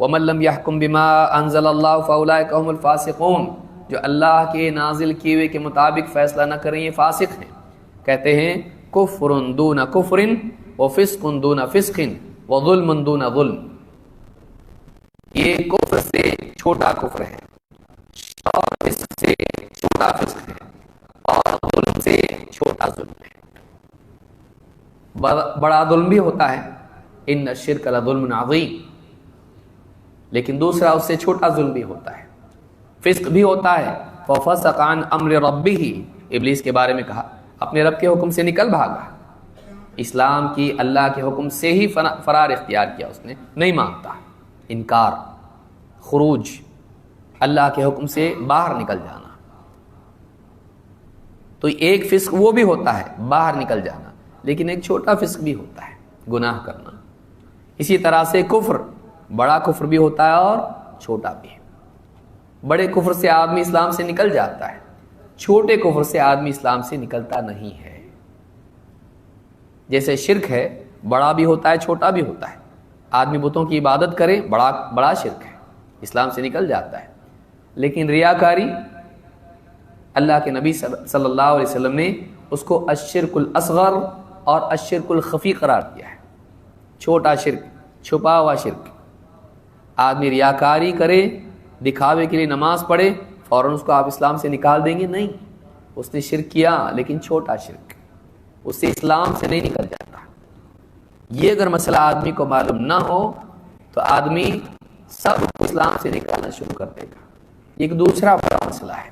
ومن لم يحكم بما انزل الله فاولئك هم الفاسقون، جو اللہ کے نازل کیے ہوئے کے مطابق فیصلہ نہ کریں یہ فاسق ہیں۔ کہتے ہیں کفر دون کفر وفسق دون فسق وظلم دون ظلم، یہ کفر سے چھوٹا کفر ہے اور فسق سے چھوٹا فسق ہے اور ظلم سے چھوٹا ظلم ہے۔ بڑا ظلم بھی ہوتا ہے ان الشرک لظلم عظیم، لیکن دوسرا اس سے چھوٹا ظلم بھی ہوتا ہے، فسق بھی ہوتا ہے۔ ففسق عن امر ربہ، ابلیس کے بارے میں کہا اپنے رب کے حکم سے نکل بھاگا، اسلام کی اللہ کے حکم سے ہی فرار اختیار کیا، اس نے نہیں مانتا، انکار، خروج، اللہ کے حکم سے باہر نکل جانا۔ تو ایک فسق وہ بھی ہوتا ہے باہر نکل جانا، لیکن ایک چھوٹا فسق بھی ہوتا ہے گناہ کرنا۔ اسی طرح سے کفر، بڑا کفر بھی ہوتا ہے اور چھوٹا بھی۔ بڑے کفر سے آدمی اسلام سے نکل جاتا ہے، چھوٹے کفر سے آدمی اسلام سے نکلتا نہیں ہے۔ جیسے شرک ہے، بڑا بھی ہوتا ہے چھوٹا بھی ہوتا ہے، آدمی بتوں کی عبادت کرے، بڑا شرک ہے، اسلام سے نکل جاتا ہے۔ لیکن ریاکاری، اللہ کے نبی صلی اللہ علیہ وسلم نے اس کو الشرک الاصغر اور الشرک الخفی قرار دیا ہے، چھوٹا شرک، چھپا ہوا شرک۔ آدمی ریاکاری کرے، دکھاوے کے لیے نماز پڑھے، فوراً اس کو آپ اسلام سے نکال دیں گے؟ نہیں، اس نے شرک کیا لیکن چھوٹا شرک، اس سے اسلام سے نہیں نکل جاتا۔ یہ اگر مسئلہ آدمی کو معلوم نہ ہو تو آدمی سب اسلام سے نکالنا شروع کر دے گا۔ ایک دوسرا بڑا مسئلہ ہے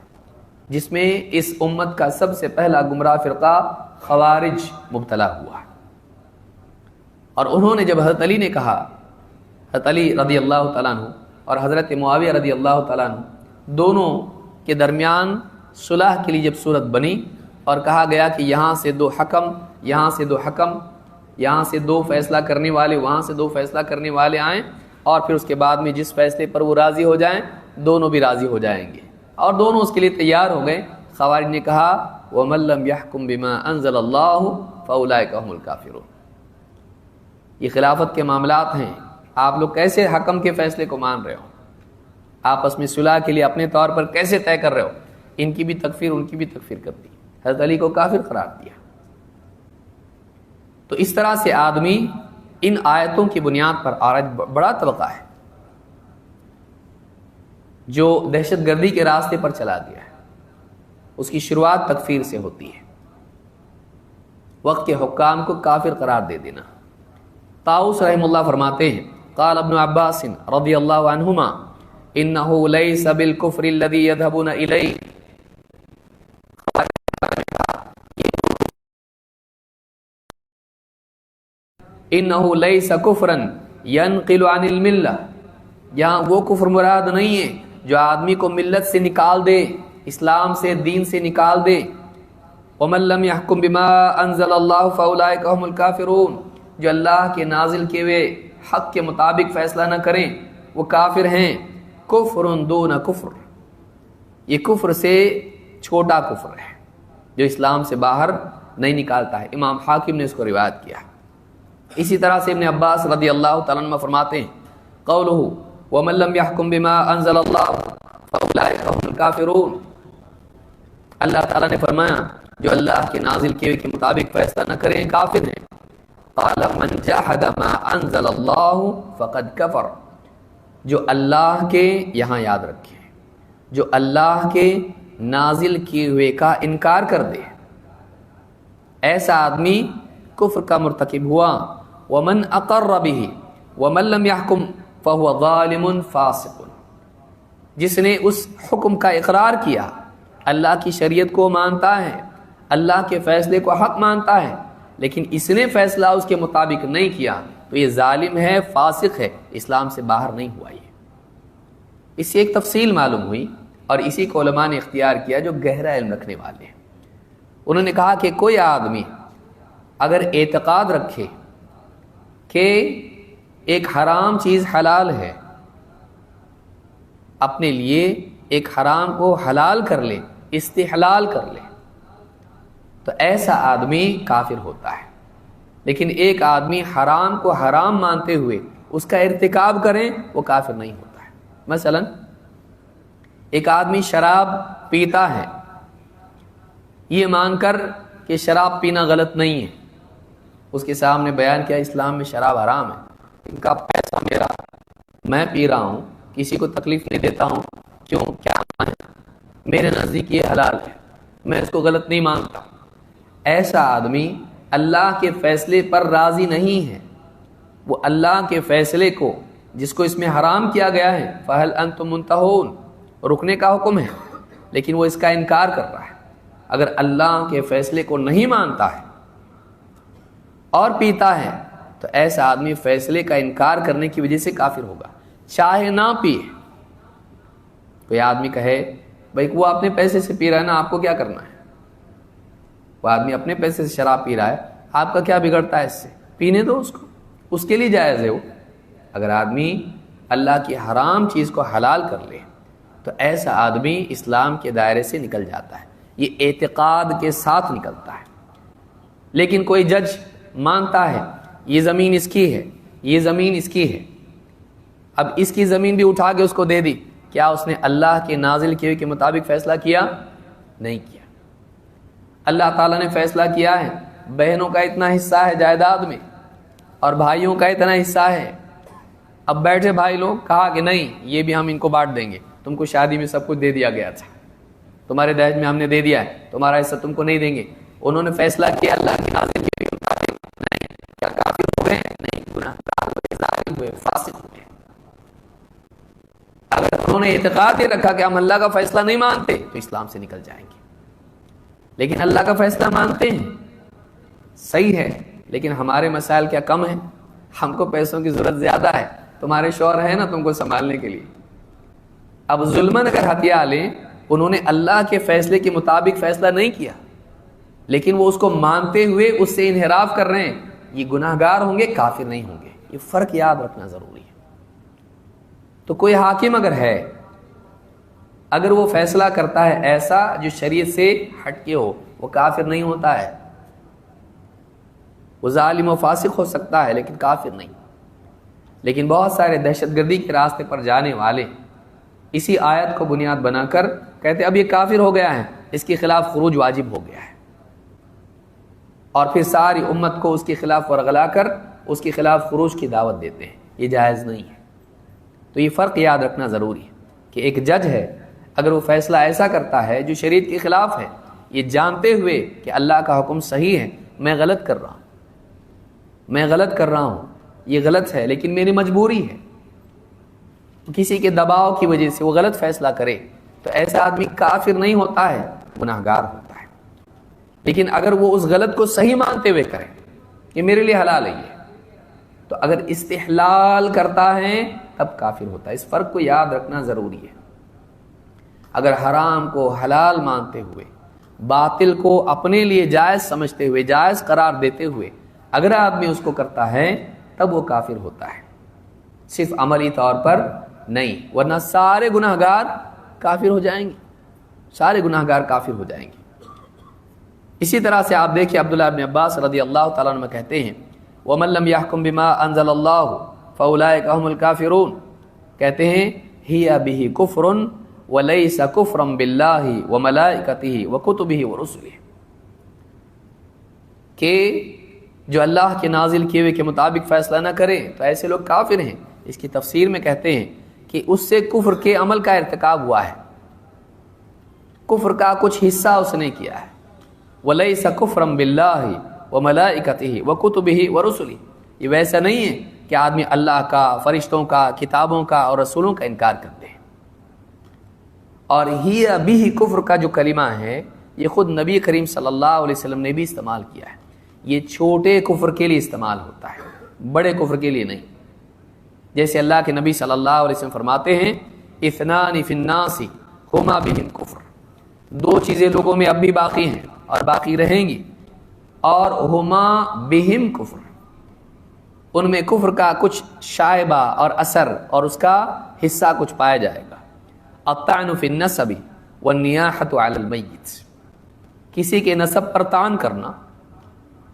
جس میں اس امت کا سب سے پہلا گمراہ فرقہ خوارج مبتلا ہوا، اور انہوں نے جب حضرت علی نے کہا، حضرت علی رضی اللہ تعالیٰ عنہ اور حضرت معاویہ رضی اللہ تعالیٰ عنہ دونوں کے درمیان صلح کے لیے جب صورت بنی اور کہا گیا کہ یہاں سے دو حکم، یہاں سے دو حکم، یہاں سے دو فیصلہ کرنے والے، وہاں سے دو فیصلہ کرنے والے آئیں، اور پھر اس کے بعد میں جس فیصلے پر وہ راضی ہو جائیں دونوں بھی راضی ہو جائیں گے، اور دونوں اس کے لیے تیار ہو گئے۔ خوارج نے کہا وَمَن لَّمْ يَحْكُم بِمَا أَنزَلَ اللَّهُ فَأُولَٰئِكَ هُمُ الْكَافِرُونَ۔ یہ خلافت کے معاملات ہیں، آپ لوگ کیسے حکم کے فیصلے کو مان رہے ہو؟ آپس میں صلح کے لیے اپنے طور پر کیسے طے کر رہے ہو؟ ان کی بھی تکفیر، ان کی بھی تکفیر کر دی، حضرت علی کو کافر قرار دیا۔ تو اس طرح سے آدمی ان آیتوں کی بنیاد پر، آج بڑا طبقہ ہے جو دہشت گردی کے راستے پر چلا گیا ہے، اس کی شروعات تکفیر سے ہوتی ہے، وقت کے حکام کو کافر قرار دے دینا۔ طاؤس رحمہ اللہ فرماتے ہیں قال ابن عباس رضی اللہ عنہما انہ لیس بالکفر الذی یذهبون الیہ، انہ لیس کفرا ینقل عن الملہ، یہاں وہ کفر مراد نہیں ہے جو آدمی کو ملت سے نکال دے، اسلام سے، دین سے نکال دے۔ ومن لم يحكم بما انزل اللہ فاولئک هم الکافرون، جو اللہ کے نازل کیے ہوئے حق کے مطابق فیصلہ نہ کریں وہ کافر ہیں۔ کفر دون کفر، یہ کفر سے چھوٹا کفر ہے جو اسلام سے باہر نہیں نکالتا ہے۔ امام حاکم نے اس کو روایت کیا۔ اسی طرح سے ابن عباس رضی اللہ تعالیٰ عنہ فرماتے ہیں قولہ ومن لم يحكم بما انزل اللہ فاولئک هم الکافرون، اللہ تعالیٰ نے فرمایا جو اللہ کے نازل کیے کے مطابق فیصلہ نہ کریں کافر ہیں۔ قال من جحد ما انزل اللہ فقد کفر، جو اللہ کے، یہاں یاد رکھیں، جو اللہ کے نازل کیے ہوئے کا انکار کر دے، ایسا آدمی کفر کا مرتکب ہوا۔ ومن اقر به ومن لم يحكم فهو ظالم فاسق، جس نے اس حکم کا اقرار کیا، اللہ کی شریعت کو مانتا ہے، اللہ کے فیصلے کو حق مانتا ہے، لیکن اس نے فیصلہ اس کے مطابق نہیں کیا تو یہ ظالم ہے، فاسق ہے، اسلام سے باہر نہیں ہوا۔ یہ اس سے ایک تفصیل معلوم ہوئی، اور اسی کو علماء نے اختیار کیا جو گہرا علم رکھنے والے ہیں۔ انہوں نے کہا کہ کوئی آدمی اگر اعتقاد رکھے کہ ایک حرام چیز حلال ہے، اپنے لیے ایک حرام کو حلال کر لے، استحلال کر لے، تو ایسا آدمی کافر ہوتا ہے۔ لیکن ایک آدمی حرام کو حرام مانتے ہوئے اس کا ارتکاب کریں وہ کافر نہیں ہوتا ہے۔ مثلا ایک آدمی شراب پیتا ہے، یہ مان کر کہ شراب پینا غلط نہیں ہے، اس کے سامنے بیان کیا اسلام میں شراب حرام ہے، ان کا پیسہ میرا، میں پی رہا ہوں، کسی کو تکلیف نہیں دیتا ہوں، کیوں، کیا ہے، میرے نزدیک یہ حلال ہے، میں اس کو غلط نہیں مانتا۔ ایسا آدمی اللہ کے فیصلے پر راضی نہیں ہے، وہ اللہ کے فیصلے کو جس کو اس میں حرام کیا گیا ہے فَهَلْ أَنْتُمْ مُنْتَهُونَ، رکنے کا حکم ہے، لیکن وہ اس کا انکار کر رہا ہے۔ اگر اللہ کے فیصلے کو نہیں مانتا ہے اور پیتا ہے تو ایسا آدمی فیصلے کا انکار کرنے کی وجہ سے کافر ہوگا، چاہے نہ پیے۔ کوئی آدمی کہے بھائی وہ اپنے پیسے سے پی رہا ہے نا، آپ کو کیا کرنا ہے، وہ آدمی اپنے پیسے سے شراب پی رہا ہے، آپ کا کیا بگڑتا ہے اس سے، پینے دو اس کو، اس کے لیے جائز ہے وہ۔ اگر آدمی اللہ کی حرام چیز کو حلال کر لے تو ایسا آدمی اسلام کے دائرے سے نکل جاتا ہے، یہ اعتقاد کے ساتھ نکلتا ہے۔ لیکن کوئی جج مانتا ہے یہ زمین اس کی ہے، یہ زمین اس کی ہے، اب اس کی زمین بھی اٹھا کے اس کو دے دی، کیا اس نے اللہ کے نازل کیے کے مطابق فیصلہ کیا؟ نہیں کیا۔ اللہ تعالیٰ نے فیصلہ کیا ہے بہنوں کا اتنا حصہ ہے جائیداد میں اور بھائیوں کا اتنا حصہ ہے، اب بیٹھے بھائی لوگ کہا کہ نہیں یہ بھی ہم ان کو بانٹ دیں گے، تم کو شادی میں سب کچھ دے دیا گیا تھا، تمہارے دہیج میں ہم نے دے دیا ہے، تمہارا حصہ تم کو نہیں دیں گے۔ انہوں نے فیصلہ کیا اللہ کے نازل کیے کے مطابق، نہیں، کیا کافر ہوئے؟ نہیں، گناہگار ہوئے، ظالم ہوئے، فاسق ہوئے۔ اگر انہوں نے اعتقاد یہ رکھا کہ ہم اللہ کا فیصلہ نہیں مانتے تو اسلام سے نکل جائیں گے، لیکن اللہ کا فیصلہ مانتے ہیں، صحیح ہے، لیکن ہمارے مسائل کیا کم ہیں؟ ہم کو پیسوں کی ضرورت زیادہ ہے، تمہارے شوہر ہے نا تم کو سنبھالنے کے لیے۔ اب ظلمن اگر ہتھیار لیں، انہوں نے اللہ کے فیصلے کے مطابق فیصلہ نہیں کیا لیکن وہ اس کو مانتے ہوئے اس سے انحراف کر رہے ہیں، یہ گناہگار ہوں گے، کافر نہیں ہوں گے، یہ فرق یاد رکھنا ضروری ہے۔ تو کوئی حاکم اگر ہے، اگر وہ فیصلہ کرتا ہے ایسا جو شریعت سے ہٹ کے ہو، وہ کافر نہیں ہوتا ہے، وہ ظالم و فاسق ہو سکتا ہے لیکن کافر نہیں۔ لیکن بہت سارے دہشت گردی کے راستے پر جانے والے اسی آیت کو بنیاد بنا کر کہتے اب یہ کافر ہو گیا ہے، اس کے خلاف خروج واجب ہو گیا ہے، اور پھر ساری امت کو اس کے خلاف ورغلا کر اس کے خلاف خروج کی دعوت دیتے ہیں، یہ جائز نہیں ہے۔ تو یہ فرق یاد رکھنا ضروری ہے کہ ایک جج ہے، اگر وہ فیصلہ ایسا کرتا ہے جو شریعت کے خلاف ہے، یہ جانتے ہوئے کہ اللہ کا حکم صحیح ہے، میں غلط کر رہا ہوں، یہ غلط ہے لیکن میری مجبوری ہے، کسی کے دباؤ کی وجہ سے وہ غلط فیصلہ کرے، تو ایسا آدمی کافر نہیں ہوتا ہے، گناہگار ہوتا ہے۔ لیکن اگر وہ اس غلط کو صحیح مانتے ہوئے کرے کہ میرے لیے حلال ہے یہ، تو اگر استحلال کرتا ہے تب کافر ہوتا ہے۔ اس فرق کو یاد رکھنا ضروری ہے۔ اگر حرام کو حلال مانتے ہوئے، باطل کو اپنے لیے جائز سمجھتے ہوئے، جائز قرار دیتے ہوئے اگر آدمی اس کو کرتا ہے تب وہ کافر ہوتا ہے، صرف عملی طور پر نہیں، ورنہ سارے گناہگار کافر ہو جائیں گے، سارے گناہگار کافر ہو جائیں گے۔ اسی طرح سے آپ دیکھیں عبداللہ ابن عباس رضی اللہ تعالیٰ عنہ کہتے ہیں وَمَن لَمْ يَحْكُمْ بِمَا أَنزَلَ اللَّهُ فَأُولَٰئِكَ هُمُ الْكَافِرُونَ، کہتے ہیں هِيَ بِهِ كُفْرٌ وَلَيْسَ كُفْرًا بِاللَّهِ وَمَلَائِكَتِهِ وَكُتُبِهِ وَرُسُلِهِ، کہ جو اللہ کے نازل کیے ہوئے کے مطابق فیصلہ نہ کرے تو ایسے لوگ کافر ہیں۔ اس کی تفسیر میں کہتے ہیں کہ اس سے کفر کے عمل کا ارتکاب ہوا ہے، کفر کا کچھ حصہ اس نے کیا ہے۔ وَلَيْسَ كُفْرًا بِاللَّهِ وَمَلَائِكَتِهِ وَكُتُبِهِ وَرُسُلِهِ، یہ ویسا نہیں ہے کہ آدمی اللہ کا، فرشتوں کا، کتابوں کا اور رسولوں کا انکار کرتے ہیں۔ اور ہِیَ بِهِ کفر کا جو کلمہ ہے یہ خود نبی کریم صلی اللہ علیہ وسلم نے بھی استعمال کیا ہے، یہ چھوٹے کفر کے لیے استعمال ہوتا ہے، بڑے کفر کے لیے نہیں۔ جیسے اللہ کے نبی صلی اللہ علیہ وسلم فرماتے ہیں اثنان فی الناس ہما بہم کفر، دو چیزیں لوگوں میں اب بھی باقی ہیں اور باقی رہیں گی، اور ہما بہم کفر، ان میں کفر کا کچھ شائبہ اور اثر اور اس کا حصہ کچھ پایا جائے گا۔ الطعن فی النسب والنیاحۃ علی المیت، کسی کے نسب پر طعن کرنا،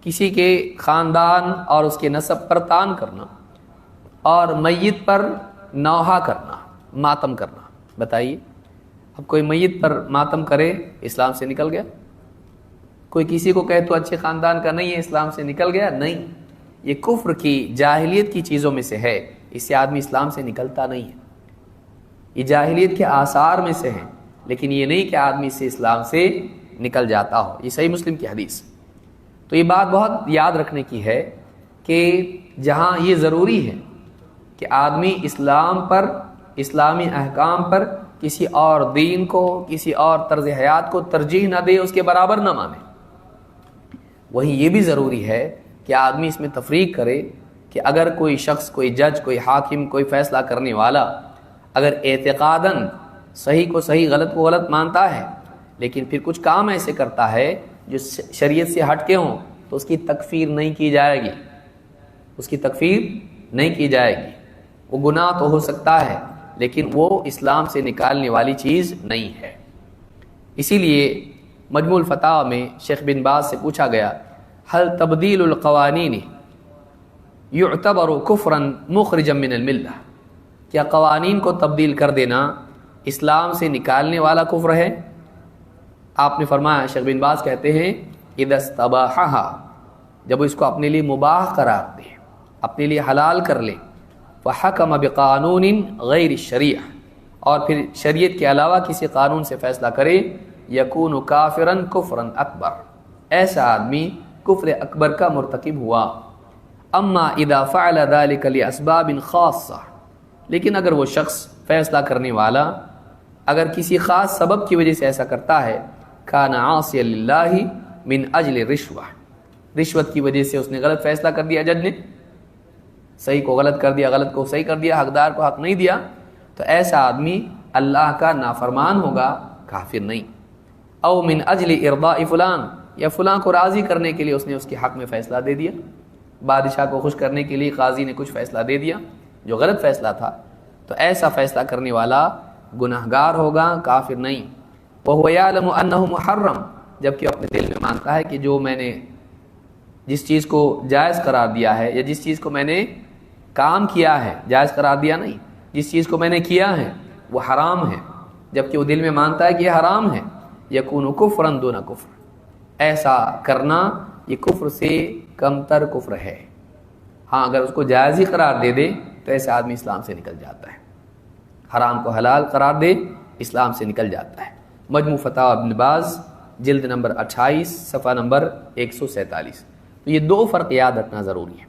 کسی کے خاندان اور اس کے نسب پر طعن کرنا، اور میت پر نوحہ کرنا، ماتم کرنا۔ بتائیے اب کوئی میت پر ماتم کرے اسلام سے نکل گیا؟ کوئی کسی کو کہے تو اچھے خاندان کا نہیں ہے، اسلام سے نکل گیا؟ نہیں، یہ کفر کی، جاہلیت کی چیزوں میں سے ہے، اس سے آدمی اسلام سے نکلتا نہیں ہے، یہ جاہلیت کے آثار میں سے ہیں، لیکن یہ نہیں کہ آدمی سے اسلام سے نکل جاتا ہو۔ یہ صحیح مسلم کی حدیث۔ تو یہ بات بہت یاد رکھنے کی ہے کہ جہاں یہ ضروری ہے کہ آدمی اسلام پر، اسلامی احکام پر کسی اور دین کو، کسی اور طرز حیات کو ترجیح نہ دے، اس کے برابر نہ مانے، وہیں یہ بھی ضروری ہے کہ آدمی اس میں تفریق کرے کہ اگر کوئی شخص، کوئی جج، کوئی حاکم، کوئی فیصلہ کرنے والا اگر اعتقاداً صحیح کو صحیح، غلط کو غلط مانتا ہے، لیکن پھر کچھ کام ایسے کرتا ہے جو شریعت سے ہٹ کے ہوں، تو اس کی تکفیر نہیں کی جائے گی، اس کی تکفیر نہیں کی جائے گی۔ وہ گناہ تو ہو سکتا ہے لیکن وہ اسلام سے نکالنے والی چیز نہیں ہے۔ اسی لیے مجموع الفتاوی میں شیخ بن باز سے پوچھا گیا، ہل تبدیل القوانین یعتبر کفرا مخرجا من الملہ، کیا قوانین کو تبدیل کر دینا اسلام سے نکالنے والا کفر ہے؟ آپ نے فرمایا، شیخ بن باز کہتے ہیں اذا استباحھا، جب وہ اس کو اپنے لیے مباح قرار دے، اپنے لیے حلال کر لے، وحکم بقانون غیر الشریعہ، اور پھر شریعت کے علاوہ کسی قانون سے فیصلہ کرے، یکون کافرا کفرا اکبر، ایسا آدمی کفر اکبر کا مرتکب ہوا۔ اما اذا فعل ذلك لاسباب خاصہ، لیکن اگر وہ شخص فیصلہ کرنے والا اگر کسی خاص سبب کی وجہ سے ایسا کرتا ہے، کان عاصیا للہ من اجل رشوہ، رشوت کی وجہ سے اس نے غلط فیصلہ کر دیا، جج نے صحیح کو غلط کر دیا، غلط کو صحیح کر دیا، حقدار کو حق نہیں دیا، تو ایسا آدمی اللہ کا نافرمان ہوگا، کافر نہیں۔ او من اجل ارضاء فلان، یا فلاں کو راضی کرنے کے لیے اس نے اس کے حق میں فیصلہ دے دیا، بادشاہ کو خوش کرنے کے لیے قاضی نے کچھ فیصلہ دے دیا جو غلط فیصلہ تھا، تو ایسا فیصلہ کرنے والا گناہگار ہوگا، کافر نہیں۔ وَهُوَ يَعْلَمُ أَنَّهُ محرم، جبکہ اپنے دل میں مانتا ہے کہ جو میں نے جس چیز کو جائز قرار دیا ہے، یا جس چیز کو میں نے کام کیا ہے، جائز قرار دیا نہیں، جس چیز کو میں نے کیا ہے وہ حرام ہے، جبکہ وہ دل میں مانتا ہے کہ یہ حرام ہے، یکون کفرا دون کفر، ایسا کرنا یہ کفر سے کم تر کفر ہے۔ ہاں اگر اس کو جائز ہی قرار دے دے تو ایسا آدمی اسلام سے نکل جاتا ہے، حرام کو حلال قرار دے اسلام سے نکل جاتا ہے۔ مجموع فتاوی ابن باز جلد نمبر 28 صفحہ نمبر 147۔ تو یہ دو فرق یاد رکھنا ضروری ہے،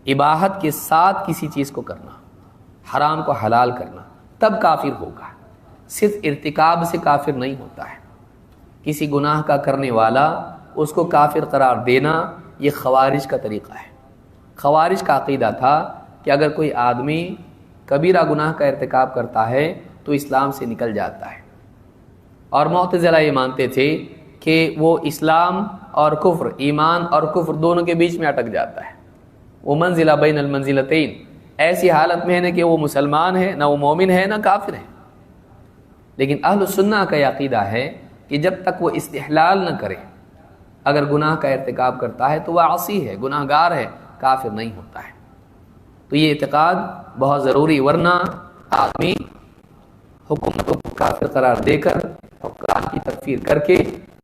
اباحت کے ساتھ کسی چیز کو کرنا، حرام کو حلال کرنا، تب کافر ہوگا، صرف ارتکاب سے کافر نہیں ہوتا ہے۔ کسی گناہ کا کرنے والا اس کو کافر قرار دینا یہ خوارج کا طریقہ ہے۔ خوارج کا عقیدہ تھا کہ اگر کوئی آدمی کبیرہ گناہ کا ارتکاب کرتا ہے تو اسلام سے نکل جاتا ہے، اور معتزلہ یہ مانتے تھے کہ وہ اسلام اور کفر، ایمان اور کفر دونوں کے بیچ میں اٹک جاتا ہے، وہ منزلہ بین المنزلتین، ایسی حالت میں ہے کہ وہ مسلمان ہے، نہ وہ مومن ہے نہ کافر ہے۔ لیکن اہل السنہ کا یہ عقیدہ ہے کہ جب تک وہ استحلال نہ کرے، اگر گناہ کا ارتکاب کرتا ہے تو وہ عاصی ہے، گناہ گار ہے، کافر نہیں ہوتا ہے۔ تو یہ اعتقاد بہت ضروری، ورنہ آدمی حکومتوں کو کافر قرار دے کر، حکام کی تکفیر کر کے،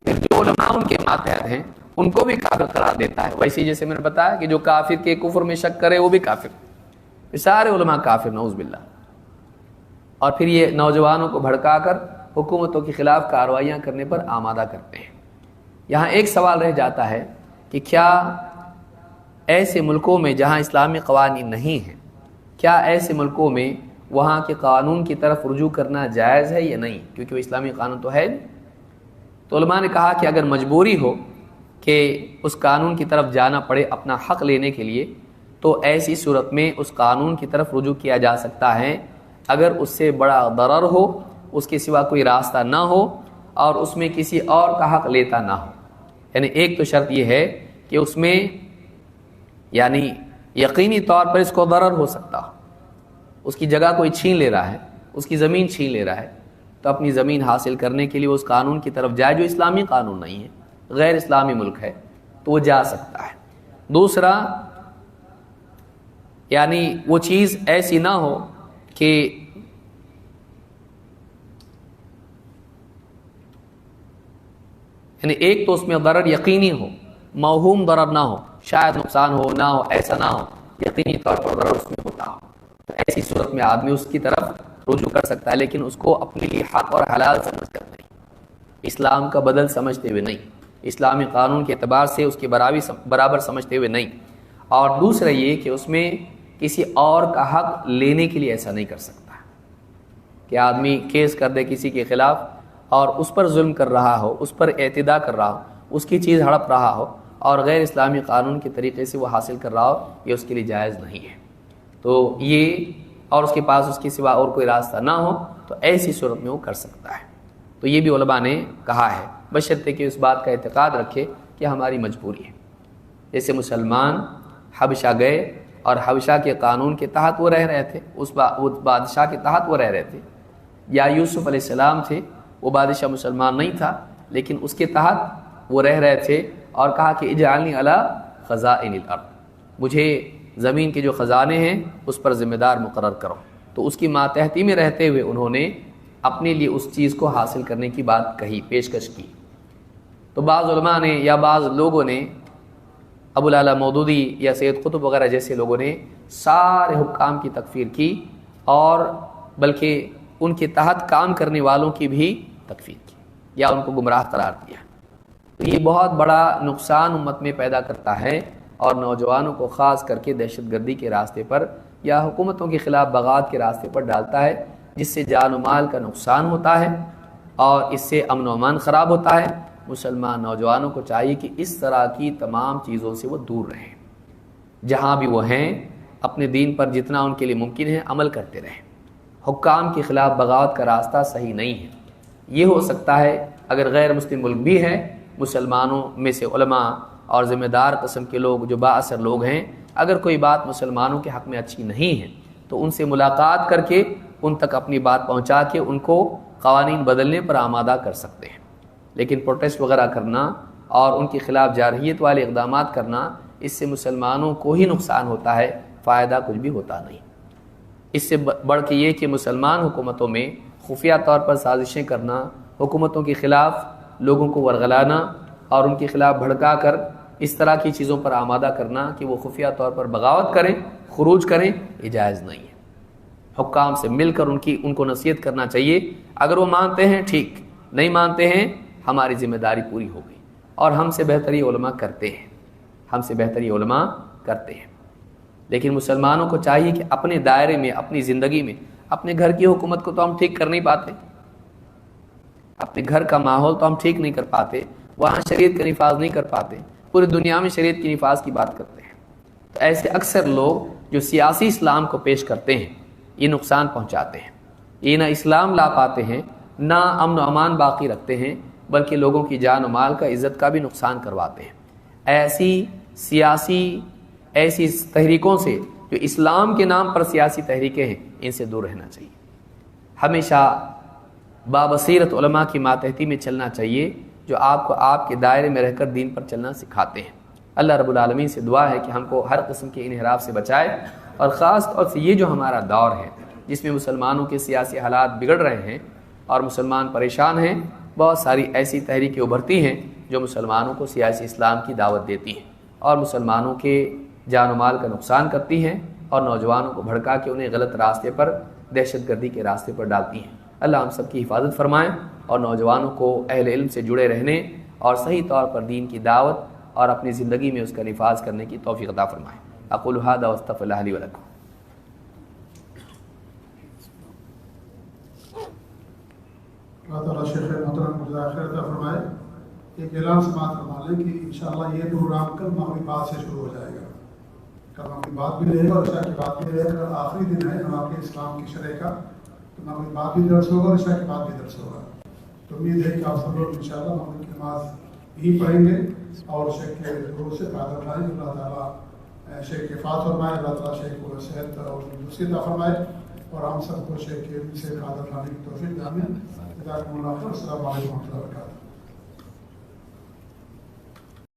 پھر جو علماء ان کے ماتحت ہیں ان کو بھی کافر قرار دیتا ہے۔ ویسے جیسے میں نے بتایا کہ جو کافر کے کفر میں شک کرے وہ بھی کافر، سارے علماء کافر، نعوذ باللہ۔ اور پھر یہ نوجوانوں کو بھڑکا کر حکومتوں کے خلاف کارروائیاں کرنے پر آمادہ کرتے ہیں۔ یہاں ایک سوال رہ جاتا ہے کہ کیا ایسے ملکوں میں جہاں اسلامی قوانین نہیں ہیں، کیا ایسے ملکوں میں وہاں کے قانون کی طرف رجوع کرنا جائز ہے یا نہیں، کیونکہ وہ اسلامی قانون تو ہے نہیں۔ تو علماء نے کہا کہ اگر مجبوری ہو کہ اس قانون کی طرف جانا پڑے اپنا حق لینے کے لیے، تو ایسی صورت میں اس قانون کی طرف رجوع کیا جا سکتا ہے اگر اس سے بڑا ضرر ہو، اس کے سوا کوئی راستہ نہ ہو، اور اس میں کسی اور کا حق لیتا نہ ہو۔ یعنی ایک تو شرط یہ ہے کہ اس میں یعنی یقینی طور پر اس کو ضرر ہو سکتا ہو، اس کی جگہ کوئی چھین لے رہا ہے، اس کی زمین چھین لے رہا ہے، تو اپنی زمین حاصل کرنے کے لیے اس قانون کی طرف جائے جو اسلامی قانون نہیں ہے، غیر اسلامی ملک ہے، تو وہ جا سکتا ہے۔ دوسرا یعنی وہ چیز ایسی نہ ہو کہ یعنی ایک تو اس میں ضرر یقینی ہو، موہوم ضرر نہ ہو، شاید نقصان ہو نہ ہو، ایسا نہ ہو، یقینی طور پر ضرر اس میں ہوتا ہو، تو ایسی صورت میں آدمی اس کی طرف رجوع کر سکتا ہے، لیکن اس کو اپنے لیے حق اور حلال سمجھ کر نہیں، اسلام کا بدل سمجھتے ہوئے نہیں، اسلامی قانون کے اعتبار سے اس کے برابر سمجھتے ہوئے نہیں۔ اور دوسرا یہ کہ اس میں کسی اور کا حق لینے کے لیے ایسا نہیں کر سکتا کہ آدمی کیس کر دے کسی کے خلاف اور اس پر ظلم کر رہا ہو، اس پر اعتداء کر رہا ہو، اس کی چیز ہڑپ رہا ہو اور غیر اسلامی قانون کے طریقے سے وہ حاصل کر رہا ہو، یہ اس کے لیے جائز نہیں ہے۔ تو یہ اور اس کے پاس اس کے سوا اور کوئی راستہ نہ ہو تو ایسی صورت میں وہ کر سکتا ہے۔ تو یہ بھی علماء نے کہا ہے، بشرطے کہ اس بات کا اعتقاد رکھے کہ ہماری مجبوری ہے۔ جیسے مسلمان حبشہ گئے اور حبشہ کے قانون کے تحت وہ رہ رہے تھے، اس بادشاہ کے تحت وہ رہ رہے تھے، یا یوسف علیہ السلام تھے، وہ بادشاہ مسلمان نہیں تھا لیکن اس کے تحت وہ رہ رہے تھے، اور کہا کہ اجعلنی علی خزائن الارض، مجھے زمین کے جو خزانے ہیں اس پر ذمہ دار مقرر کرو. تو اس کی ماتحتی میں رہتے ہوئے انہوں نے اپنے لیے اس چیز کو حاصل کرنے کی بات کہی، پیشکش کی. تو بعض علماء نے یا بعض لوگوں نے، ابو العلا مودودی یا سید قطب وغیرہ جیسے لوگوں نے سارے حکام کی تکفیر کی اور بلکہ ان کے تحت کام کرنے والوں کی بھی تکفیر کی یا ان کو گمراہ قرار دیا. تو یہ بہت بڑا نقصان امت میں پیدا کرتا ہے اور نوجوانوں کو خاص کر کے دہشت گردی کے راستے پر یا حکومتوں کے خلاف بغاوت کے راستے پر ڈالتا ہے، جس سے جان و مال کا نقصان ہوتا ہے اور اس سے امن و امان خراب ہوتا ہے. مسلمان نوجوانوں کو چاہیے کہ اس طرح کی تمام چیزوں سے وہ دور رہیں، جہاں بھی وہ ہیں اپنے دین پر جتنا ان کے لیے ممکن ہے عمل کرتے رہیں. حکام کے خلاف بغاوت کا راستہ صحیح نہیں ہے. یہ ہو سکتا ہے اگر غیر مسلم ملک بھی ہے، مسلمانوں میں سے علماء اور ذمہ دار قسم کے لوگ جو با اثر لوگ ہیں، اگر کوئی بات مسلمانوں کے حق میں اچھی نہیں ہے تو ان سے ملاقات کر کے ان تک اپنی بات پہنچا کے ان کو قوانین بدلنے پر آمادہ کر سکتے ہیں. لیکن پروٹیسٹ وغیرہ کرنا اور ان کے خلاف جارحیت والے اقدامات کرنا، اس سے مسلمانوں کو ہی نقصان ہوتا ہے، فائدہ کچھ بھی ہوتا نہیں. اس سے بڑھ کے یہ کہ مسلمان حکومتوں میں خفیہ طور پر سازشیں کرنا، حکومتوں کے خلاف لوگوں کو ورغلانا اور ان کے خلاف بھڑکا کر اس طرح کی چیزوں پر آمادہ کرنا کہ وہ خفیہ طور پر بغاوت کریں، خروج کریں، یہ جائز نہیں ہے. حکام سے مل کر ان کو نصیحت کرنا چاہیے. اگر وہ مانتے ہیں ٹھیک، نہیں مانتے ہیں ہماری ذمہ داری پوری ہو گئی اور ہم سے بہتر یہ علماء کرتے ہیں، ہم سے بہتر یہ علماء کرتے ہیں. لیکن مسلمانوں کو چاہیے کہ اپنے دائرے میں، اپنی زندگی میں، اپنے گھر کی حکومت کو تو ہم ٹھیک کر نہیں پاتے، اپنے گھر کا ماحول تو ہم ٹھیک نہیں کر پاتے، وہاں شریعت کا نفاذ نہیں کر پاتے، پوری دنیا میں شریعت کی نفاذ کی بات کرتے ہیں. تو ایسے اکثر لوگ جو سیاسی اسلام کو پیش کرتے ہیں یہ نقصان پہنچاتے ہیں. یہ نہ اسلام لا پاتے ہیں، نہ امن و امان باقی رکھتے ہیں، بلکہ لوگوں کی جان و مال کا، عزت کا بھی نقصان کرواتے ہیں. ایسی تحریکوں سے جو اسلام کے نام پر سیاسی تحریکیں ہیں، ان سے دور رہنا چاہیے. ہمیشہ بابصیرت علماء کی ماتحتی میں چلنا چاہیے جو آپ کو آپ کے دائرے میں رہ کر دین پر چلنا سکھاتے ہیں. اللہ رب العالمین سے دعا ہے کہ ہم کو ہر قسم کے انحراف سے بچائے، اور خاص طور سے یہ جو ہمارا دور ہے جس میں مسلمانوں کے سیاسی حالات بگڑ رہے ہیں اور مسلمان پریشان ہیں، بہت ساری ایسی تحریکیں ابھرتی ہیں جو مسلمانوں کو سیاسی اسلام کی دعوت دیتی ہیں اور مسلمانوں کے جان و مال کا نقصان کرتی ہیں اور نوجوانوں کو بھڑکا کے انہیں غلط راستے پر، دہشت گردی کے راستے پر ڈالتی ہیں. اللہ ہم سب کی حفاظت فرمائیں اور نوجوانوں کو اہل علم سے جڑے رہنے اور صحیح طور پر دین کی دعوت اور اپنی زندگی میں اس کا نفاذ کرنے کی توفیق عطا فرمائیں. اقول ھذا واستغفر اللہ لی ولکم. اللہ تعالیٰ شیخ محترم کو جزائے خیر عطا فرمائے. ایک اعلان سماعت فرما لیں کہ انشاءاللہ یہ پروگرام کل مغرب بعد سے شروع ہو جائے گا. کل مغرب بعد بھی رہے گا اور عشاء کے بعد بھی رہے گا. کل آخری دن ہے نواب اسلام کی شرح کا، تو مغرب بعد بھی درس ہوگا اور عشاء کے بعد بھی درس ہوگا. تو امید ہے کہ آپ سب لوگ انشاءاللہ مغرب کی نماز ہی پڑھیں گے اور شیخ کے روح سے فائدہ اٹھائیں. اللہ تعالیٰ شیخ کے فات فرمائے، اللہ تعالیٰ شیخ کو صحت اور تندرستی عطا فرمائے اور ہم سب کو شیخ کے علم سے فائدہ اٹھانے کی توفیق دے. آمین. جزاکم اللہ خیر. السلام علیکم و رحمۃ اللہ وبرکاتہ.